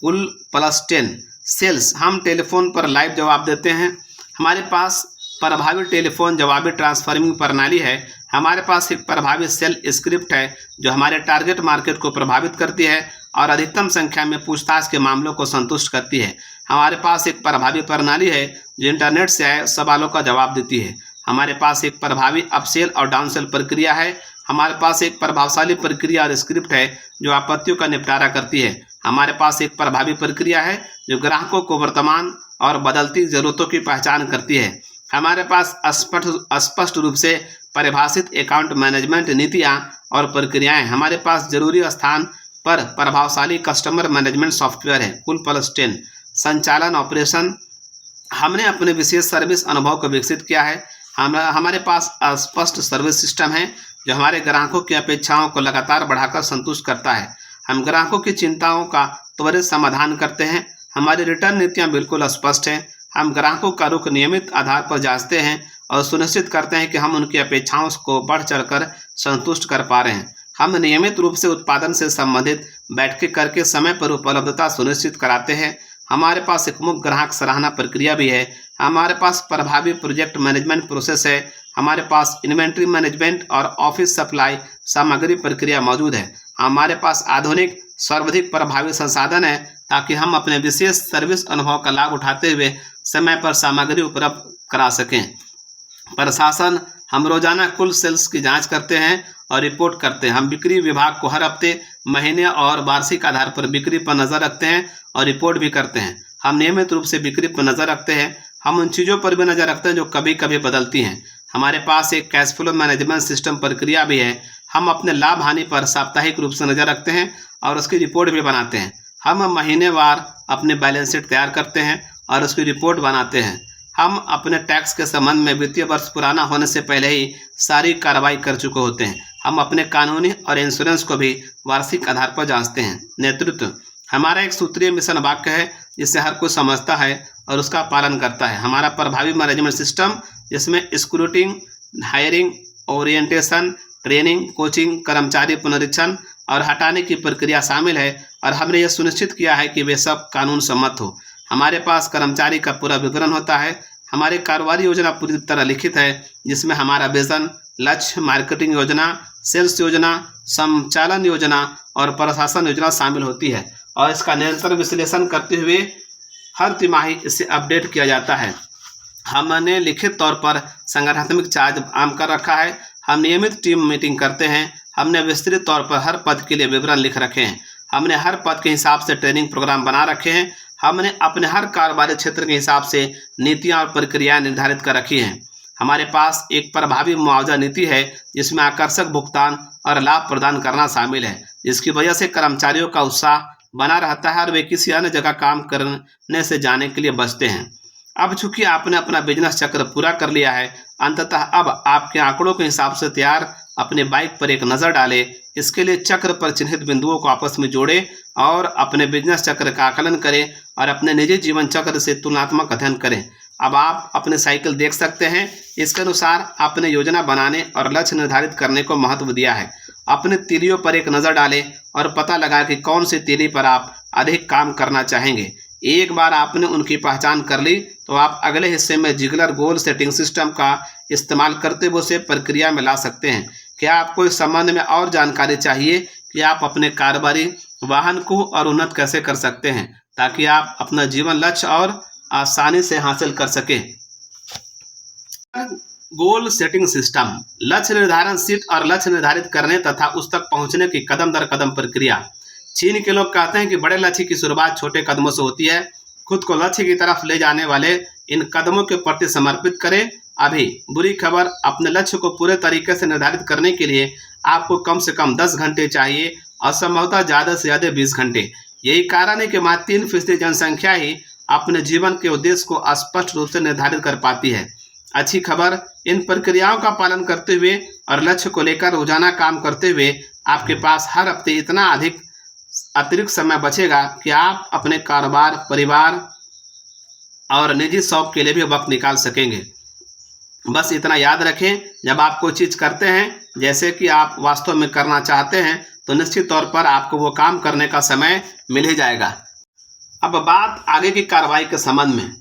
कुल +10 सेल्स, हम टेलीफोन पर लाइव जवाब देते हैं। हमारे पास प्रभावी टेलीफोन जवाबी ट्रांसफॉर्मिंग प्रणाली है। हमारे पास एक प्रभावी सेल स्क्रिप्ट है जो हमारे टारगेट मार्केट को प्रभावित करती है और अधिकतम संख्या में पूछताछ के मामलों को संतुष्ट करती है। हमारे पास एक प्रभावी प्रणाली है जो इंटरनेट से आए सवालों का जवाब देती है। हमारे पास एक प्रभावी अपसेल और डाउनसेल प्रक्रिया है। हमारे पास एक प्रभावशाली प्रक्रिया और स्क्रिप्ट है जो आपत्तियों का निपटारा करती है। हमारे पास एक प्रभावी प्रक्रिया है जो ग्राहकों को वर्तमान और बदलती ज़रूरतों की पहचान करती है। हमारे पास स्पष्ट रूप से परिभाषित अकाउंट मैनेजमेंट नीतियाँ और प्रक्रियाएं। हमारे पास जरूरी स्थान पर प्रभावशाली कस्टमर मैनेजमेंट सॉफ्टवेयर है। कुल +10 संचालन ऑपरेशन, हमने अपने विशेष सर्विस अनुभव को विकसित किया है। हमारे पास स्पष्ट सर्विस सिस्टम है जो हमारे ग्राहकों की अपेक्षाओं को लगातार बढ़ाकर संतुष्ट करता है। हम ग्राहकों की चिंताओं का त्वरित समाधान करते हैं। हमारी रिटर्न नीतियां बिल्कुल स्पष्ट हैं। हम ग्राहकों का रुख नियमित आधार पर जांचते हैं और सुनिश्चित करते हैं कि हम उनकी अपेक्षाओं को बढ़ चढ़कर संतुष्ट कर पा रहे हैं। हम नियमित रूप से उत्पादन से संबंधित बैठकें करके समय पर उपलब्धता सुनिश्चित कराते हैं। हमारे पास एक मुख्य ग्राहक सराहना प्रक्रिया भी है। हमारे पास प्रभावी प्रोजेक्ट मैनेजमेंट प्रोसेस है। हमारे पास इन्वेंट्री मैनेजमेंट और ऑफिस सप्लाई सामग्री प्रक्रिया मौजूद है। हमारे पास आधुनिक सर्वाधिक प्रभावी संसाधन है ताकि हम अपने विशेष सर्विस अनुभव का लाभ उठाते हुए समय पर सामग्री उपलब्ध करा सकें। प्रशासन, हम रोजाना कुल सेल्स की जांच करते हैं और रिपोर्ट करते हैं। हम बिक्री विभाग को हर हफ्ते, महीने और वार्षिक आधार पर बिक्री पर नज़र रखते हैं और रिपोर्ट भी करते हैं। हम नियमित रूप से बिक्री पर नज़र रखते हैं। हम उन चीज़ों पर भी नज़र रखते हैं जो कभी कभी बदलती हैं। हमारे पास एक कैश फ्लो मैनेजमेंट सिस्टम प्रक्रिया भी है। हम अपने लाभ हानि पर साप्ताहिक रूप से नज़र रखते हैं और उसकी रिपोर्ट भी बनाते हैं। हम महीनेवार अपने बैलेंस शीट तैयार करते हैं और उसकी रिपोर्ट बनाते हैं। हम अपने टैक्स के संबंध में वित्तीय वर्ष पुराना होने से पहले ही सारी कार्रवाई कर चुके होते हैं। हम अपने कानूनी और इंश्योरेंस को भी वार्षिक आधार पर जांचते हैं। नेतृत्व, हमारा एक सूत्रीय मिशन वाक्य है जिसे हर कोई समझता है और उसका पालन करता है। हमारा प्रभावी मैनेजमेंट सिस्टम जिसमें स्क्रूटिंग, हायरिंग, ओरिएंटेशन, ट्रेनिंग, कोचिंग, कर्मचारी पुनरीक्षण और हटाने की प्रक्रिया शामिल है और हमने यह सुनिश्चित किया है कि वे सब कानून सम्मत हो। हमारे पास कर्मचारी का पूरा विवरण होता है। हमारी कारोबारी योजना पूरी तरह लिखित है जिसमें हमारा वेतन, लक्ष्य, मार्केटिंग योजना, सेल्स योजना, संचालन योजना और प्रशासन योजना शामिल होती है और इसका निरंतर विश्लेषण करते हुए हर तिमाही इसे अपडेट किया जाता है। हमने लिखित तौर पर संगठनात्मक चार्ज आम कर रखा है। हम नियमित टीम मीटिंग करते हैं। हमने विस्तृत तौर पर हर पद के लिए विवरण लिख रखे हैं। हमने हर पद के हिसाब से ट्रेनिंग प्रोग्राम बना रखे हैं। हमने अपने हर कारोबारी क्षेत्र के हिसाब से नीतियां और प्रक्रियाएं निर्धारित कर रखी हैं। हमारे पास एक प्रभावी मुआवजा नीति है जिसमें आकर्षक भुगतान और लाभ प्रदान करना शामिल है, जिसकी वजह से कर्मचारियों का उत्साह बना रहता है और वे किसी अन्य जगह काम करने से जाने के लिए बचते हैं। अब चूंकि आपने अपना बिजनेस चक्र पूरा कर लिया है, अंततः अब आपके आंकड़ों के हिसाब से तैयार अपने बाइक पर एक नज़र डालें। इसके लिए चक्र पर चिन्हित बिंदुओं को आपस में जोड़ें और अपने बिजनेस चक्र का आकलन करें और अपने निजी जीवन चक्र से तुलनात्मक अध्ययन करें। अब आप अपने साइकिल देख सकते हैं। इसके अनुसार आपने योजना बनाने और लक्ष्य निर्धारित करने को महत्व दिया है। अपने तीलियों पर एक नज़र डालें और पता लगाएं कि कौन सी तीली पर आप अधिक काम करना चाहेंगे। एक बार आपने उनकी पहचान कर ली तो आप अगले हिस्से में जिगलर गोल सेटिंग सिस्टम का इस्तेमाल करते हुए उसे प्रक्रिया में ला सकते हैं। क्या आपको इस संबंध में और जानकारी चाहिए कि आप अपने कारोबारी वाहन को और उन्नत कैसे कर सकते हैं ताकि आप अपना जीवन लक्ष्य और आसानी से हासिल कर सकें? गोल सेटिंग सिस्टम, लक्ष्य निर्धारण शीट और लक्ष्य निर्धारित करने तथा उस तक पहुंचने की कदम दर कदम प्रक्रिया। चीन के लोग कहते हैं कि बड़े लक्ष्य की शुरुआत छोटे कदमों से होती है। खुद को लक्ष्य की तरफ ले जाने वाले इन कदमों के प्रति समर्पित करें। अभी बुरी खबर, अपने लक्ष्य को पूरे तरीके से निर्धारित करने के लिए आपको कम से कम 10 घंटे चाहिए और संभवतः ज़्यादा से ज़्यादा 20 घंटे। यही कारण है कि मात्र 3% जनसंख्या ही अपने जीवन के उद्देश्य को स्पष्ट रूप से निर्धारित कर पाती है। अच्छी खबर, इन प्रक्रियाओं का पालन करते हुए और लक्ष्य को लेकर रोजाना काम करते हुए आपके पास हर हफ्ते इतना अधिक अतिरिक्त समय बचेगा कि आप अपने कारोबार, परिवार और निजी शौक के लिए भी वक्त निकाल सकेंगे। बस इतना याद रखें, जब आप कोई चीज़ करते हैं जैसे कि आप वास्तव में करना चाहते हैं तो निश्चित तौर पर आपको वो काम करने का समय मिल ही जाएगा। अब बात आगे की कार्रवाई के संबंध में।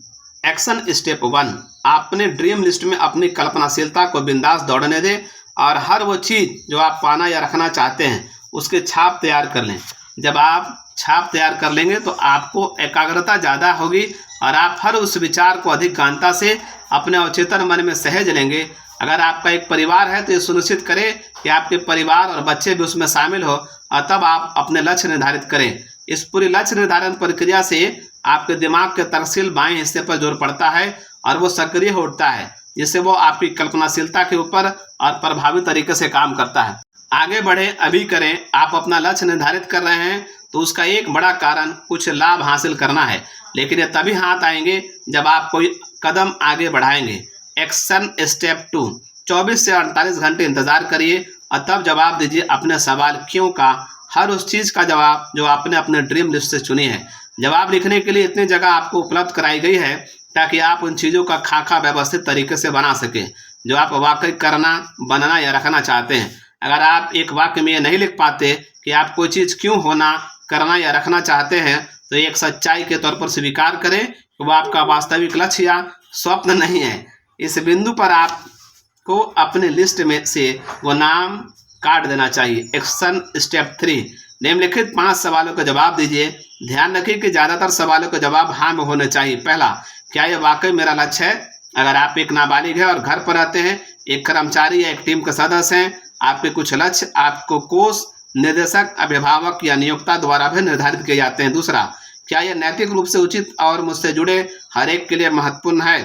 एक्शन स्टेप 1, अपने ड्रीम लिस्ट में अपनी कल्पनाशीलता को बिंदास दौड़ने दें और हर वो चीज़ जो आप पाना या रखना चाहते हैं उसके छाप तैयार कर लें। जब आप छाप तैयार कर लेंगे तो आपको एकाग्रता ज़्यादा होगी और आप हर उस विचार को अधिक गहनता से अपने अवचेतन मन में सहेज लेंगे। अगर आपका एक परिवार है तो ये सुनिश्चित करें कि आपके परिवार और बच्चे भी उसमें शामिल हो और तब आप अपने लक्ष्य निर्धारित करें। इस पूरी लक्ष्य निर्धारण प्रक्रिया से आपके दिमाग के तर्कशील बाएं हिस्से पर जोर पड़ता है और वो सक्रिय हो उठता है, जिससे वो आपकी कल्पनाशीलता के ऊपर और प्रभावी तरीके से काम करता है। आगे बढ़े, अभी करें। आप अपना लक्ष्य निर्धारित कर रहे हैं तो उसका एक बड़ा कारण कुछ लाभ हासिल करना है, लेकिन ये तभी हाथ आएंगे जब आप कोई कदम आगे बढ़ाएंगे। एक्शन स्टेप 2, 24 से 48 घंटे इंतजार करिए और तब जवाब दीजिए अपने सवाल क्यों का, हर उस चीज़ का जवाब जो आपने अपने ड्रीम लिस्ट से चुनी है। जवाब लिखने के लिए इतनी जगह आपको उपलब्ध कराई गई है ताकि आप उन चीज़ों का खाका व्यवस्थित तरीके से बना सकें जो आप वाकई करना, बनना या रखना चाहते हैं। अगर आप एक वाक्य में ये नहीं लिख पाते कि आप कोई चीज़ क्यों होना, करना या रखना चाहते हैं, तो एक सच्चाई के तौर पर स्वीकार करें कि वह आपका वास्तविक लक्ष्य या स्वप्न नहीं है। इस बिंदु पर आपको अपने लिस्ट में से वो नाम काट देना चाहिए। एक्शन स्टेप 3, निम्नलिखित 5 सवालों का जवाब दीजिए। ध्यान रखिए कि ज़्यादातर सवालों के जवाब हाँ में होने चाहिए। पहला, क्या यह वाकई मेरा लक्ष्य है? अगर आप एक नाबालिग हैं और घर पर रहते हैं, एक कर्मचारी या एक टीम के सदस्य हैं, आपके कुछ लक्ष्य आपको कोच, निर्देशक, अभिभावक या नियोक्ता द्वारा भी निर्धारित किए जाते हैं। दूसरा, क्या यह नैतिक रूप से उचित और मुझसे जुड़े हर एक के लिए महत्वपूर्ण है?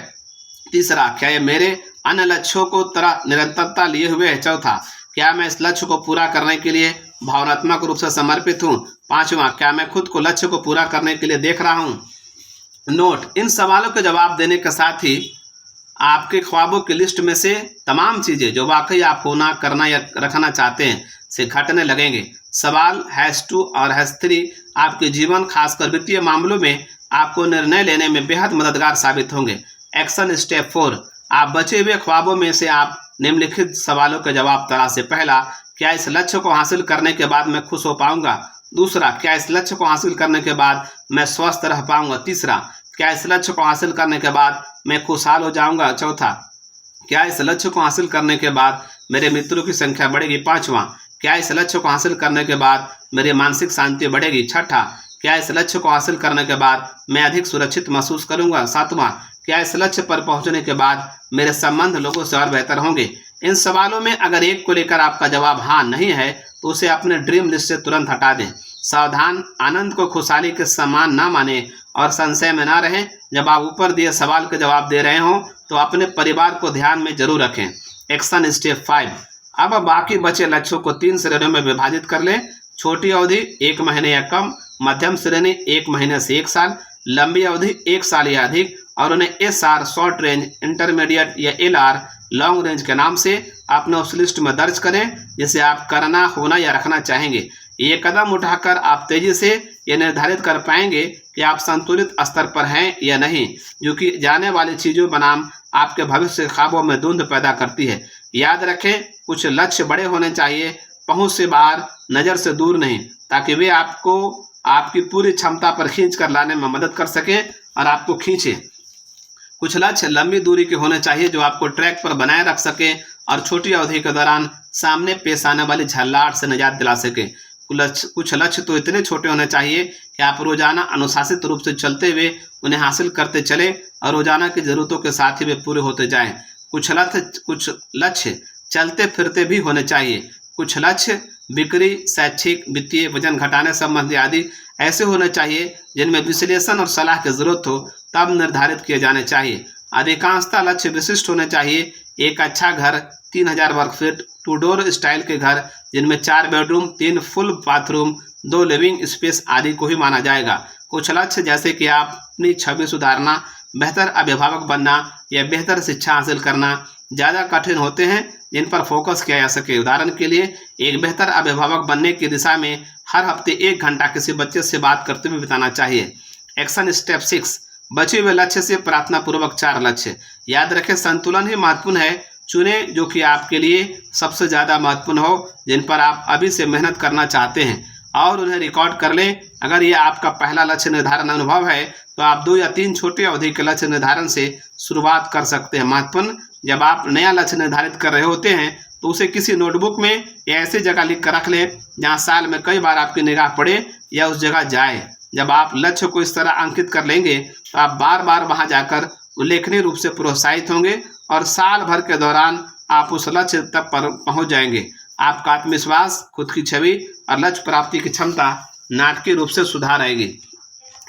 तीसरा, क्या यह मेरे अन्य लक्ष्यों को तरह निरंतरता लिए हुए है? चौथा, क्या मैं इस लक्ष्य को पूरा करने के लिए भावनात्मक रूप से समर्पित हूँ? पांचवा, क्या मैं खुद को लक्ष्य को पूरा करने के लिए देख रहा हूँ? नोट, इन सवालों के जवाब देने के साथ ही आपके ख्वाबों की लिस्ट में से तमाम चीज़ें जो वाकई आप होना, करना या रखना चाहते हैं से घटने लगेंगे। सवाल #2 और #3 आपके जीवन, खासकर वित्तीय मामलों में आपको निर्णय लेने में बेहद मददगार साबित होंगे। एक्शन स्टेप 4, आप बचे हुए ख्वाबों में से आप निम्नलिखित सवालों के जवाब तलाशें। पहला, क्या इस लक्ष्य को हासिल करने के बाद मैं खुश हो पाऊंगा? दूसरा, क्या इस लक्ष्य को हासिल करने के बाद मैं स्वस्थ रह पाऊंगा? तीसरा, क्या इस लक्ष्य को हासिल करने के बाद मैं खुशहाल हो जाऊंगा? चौथा, क्या इस लक्ष्य को हासिल करने के बाद मेरे मित्रों की संख्या बढ़ेगी? पांचवा, क्या इस लक्ष्य को हासिल करने के बाद मेरी मानसिक शांति बढ़ेगी? छठा, क्या इस लक्ष्य को हासिल करने के बाद मैं अधिक सुरक्षित महसूस करूंगा? सातवां, क्या इस लक्ष्य पर पहुंचने के बाद मेरे संबंध लोगों से और बेहतर होंगे? इन सवालों में अगर एक को लेकर आपका जवाब हाँ नहीं है तो उसे अपने ड्रीम लिस्ट से तुरंत हटा दें। सावधान, आनंद को खुशहाली के समान ना माने और संशय में ना रहें। जब आप ऊपर दिए सवाल के जवाब दे रहे हों तो अपने परिवार को ध्यान में जरूर रखें। एक्शन स्टेप 5, अब बाकी बचे लक्ष्यों को 3 श्रेणियों में विभाजित कर लें। छोटी अवधि 1 महीने या कम, मध्यम श्रेणी 1 महीने से 1 साल, लंबी अवधि 1 साल या अधिक, और उन्हें SR शॉर्ट रेंज, इंटरमीडिएट या LR लॉन्ग रेंज के नाम से अपने उस लिस्ट में दर्ज करें जिसे आप करना, होना या रखना चाहेंगे। ये कदम उठाकर आप तेजी से ये निर्धारित कर पाएंगे कि आप संतुलित स्तर पर हैं या नहीं, जो कि जाने वाली चीज़ों बनाम आपके भविष्य के ख्वाबों में धुंध पैदा करती है। याद रखें, कुछ लक्ष्य बड़े होने चाहिए, पहुंच से बाहर, नज़र से दूर नहीं, ताकि वे आपको आपकी पूरी क्षमता पर खींच कर लाने में मदद कर सकें और आपको खींचे। कुछ लक्ष्य लंबी दूरी के होने चाहिए जो आपको ट्रैक पर बनाए रख सकें और छोटी अवधि के दौरान सामने पेश आने वाली झल्लाहट से निजात दिला सके। कुछ लक्ष्य तो इतने छोटे होने चाहिए कि आप रोजाना अनुशासित रूप से चलते हुए उन्हें हासिल करते चले और रोजाना की जरूरतों के साथ ही वे पूरे होते जाएं। कुछ लक्ष्य चलते फिरते भी होने चाहिए। कुछ लक्ष्य बिक्री, शैक्षिक, वित्तीय, वजन घटाने संबंधी आदि ऐसे होने चाहिए जिनमें विश्लेषण और सलाह की जरूरत हो तब निर्धारित किए जाने चाहिए। अधिकांशतः लक्ष्य विशिष्ट होने चाहिए। एक अच्छा घर, 3000 वर्ग फीट, 2 डोर स्टाइल के घर जिनमें 4 bedroom, 3 full bathroom, 2 living space आदि को ही माना जाएगा। कुछ लक्ष्य जैसे कि आप अपनी छवि सुधारना, बेहतर अभिभावक बनना या बेहतर शिक्षा हासिल करना ज़्यादा कठिन होते हैं जिन पर फोकस किया जा सके। उदाहरण के लिए, एक बेहतर अभिभावक बनने की दिशा में हर हफ्ते 1 घंटा किसी बच्चे से बात करते हुए बिताना चाहिए। एक्शन स्टेप 6, बचे हुए लक्ष्य से प्रार्थना पूर्वक 4 लक्ष्य। याद रखें, संतुलन ही महत्वपूर्ण है। चुने जो कि आपके लिए सबसे ज़्यादा महत्वपूर्ण हो, जिन पर आप अभी से मेहनत करना चाहते हैं और उन्हें रिकॉर्ड कर लें। अगर ये आपका पहला लक्ष्य निर्धारण अनुभव है तो आप 2 या 3 छोटे अवधि के लक्ष्य निर्धारण से शुरुआत कर सकते हैं। महत्वपूर्ण, जब आप नया लक्ष्य निर्धारित कर रहे होते हैं तो उसे किसी नोटबुक में या ऐसी जगह लिख कर रख लें जहाँ साल में कई बार आपकी निगाह पड़े या उस जगह जाए। जब आप लक्ष्य को इस तरह अंकित कर लेंगे तो आप बार बार वहां जाकर उल्लेखनीय रूप से प्रोत्साहित होंगे और साल भर के दौरान आप उस लक्ष्य तक पर पहुंच जाएंगे। आपका आत्मविश्वास, खुद की छवि और लक्ष्य प्राप्ति की क्षमता नाटकीय रूप से सुधार आएगी।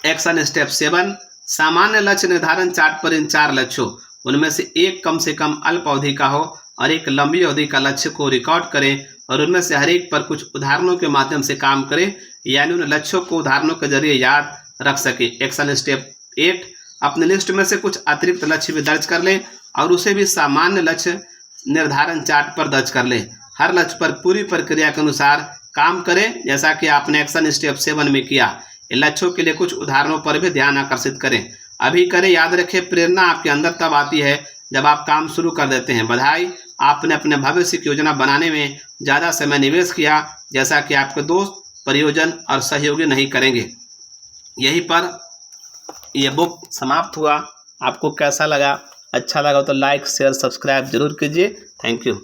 एक्शन स्टेप 7, सामान्य लक्ष्य निर्धारण चार्ट पर इन 4 लक्ष्यों उनमें से एक कम से कम अल्प अवधि का हो और एक लंबी अवधि का लक्ष्य को रिकॉर्ड करें और उनमें से हर एक पर कुछ उदाहरणों के माध्यम से काम करें, यानी उन लक्ष्यों को उदाहरणों के जरिए याद रख सके। एक्शन स्टेप 8, अपने लिस्ट में से कुछ अतिरिक्त लक्ष्य भी दर्ज कर लें और उसे भी सामान्य लक्ष्य निर्धारण चार्ट पर दर्ज कर ले। हर लक्ष्य पर पूरी प्रक्रिया के अनुसार काम करें, जैसा कि आपने एक्शन स्टेप 7 में किया। इन लक्ष्यों के लिए कुछ उदाहरणों पर भी ध्यान आकर्षित करें। अभी करें। याद रखें, प्रेरणा आपके अंदर तब आती है जब आप काम शुरू कर देते हैं। बधाई, आपने अपने भविष्य की योजना बनाने में ज़्यादा समय निवेश किया, जैसा कि आपके दोस्त, परियोजन और सहयोगी नहीं करेंगे। यहीं पर यह बुक समाप्त हुआ। आपको कैसा लगा? अच्छा लगा तो लाइक, शेयर, सब्सक्राइब जरूर कीजिए। Thank you.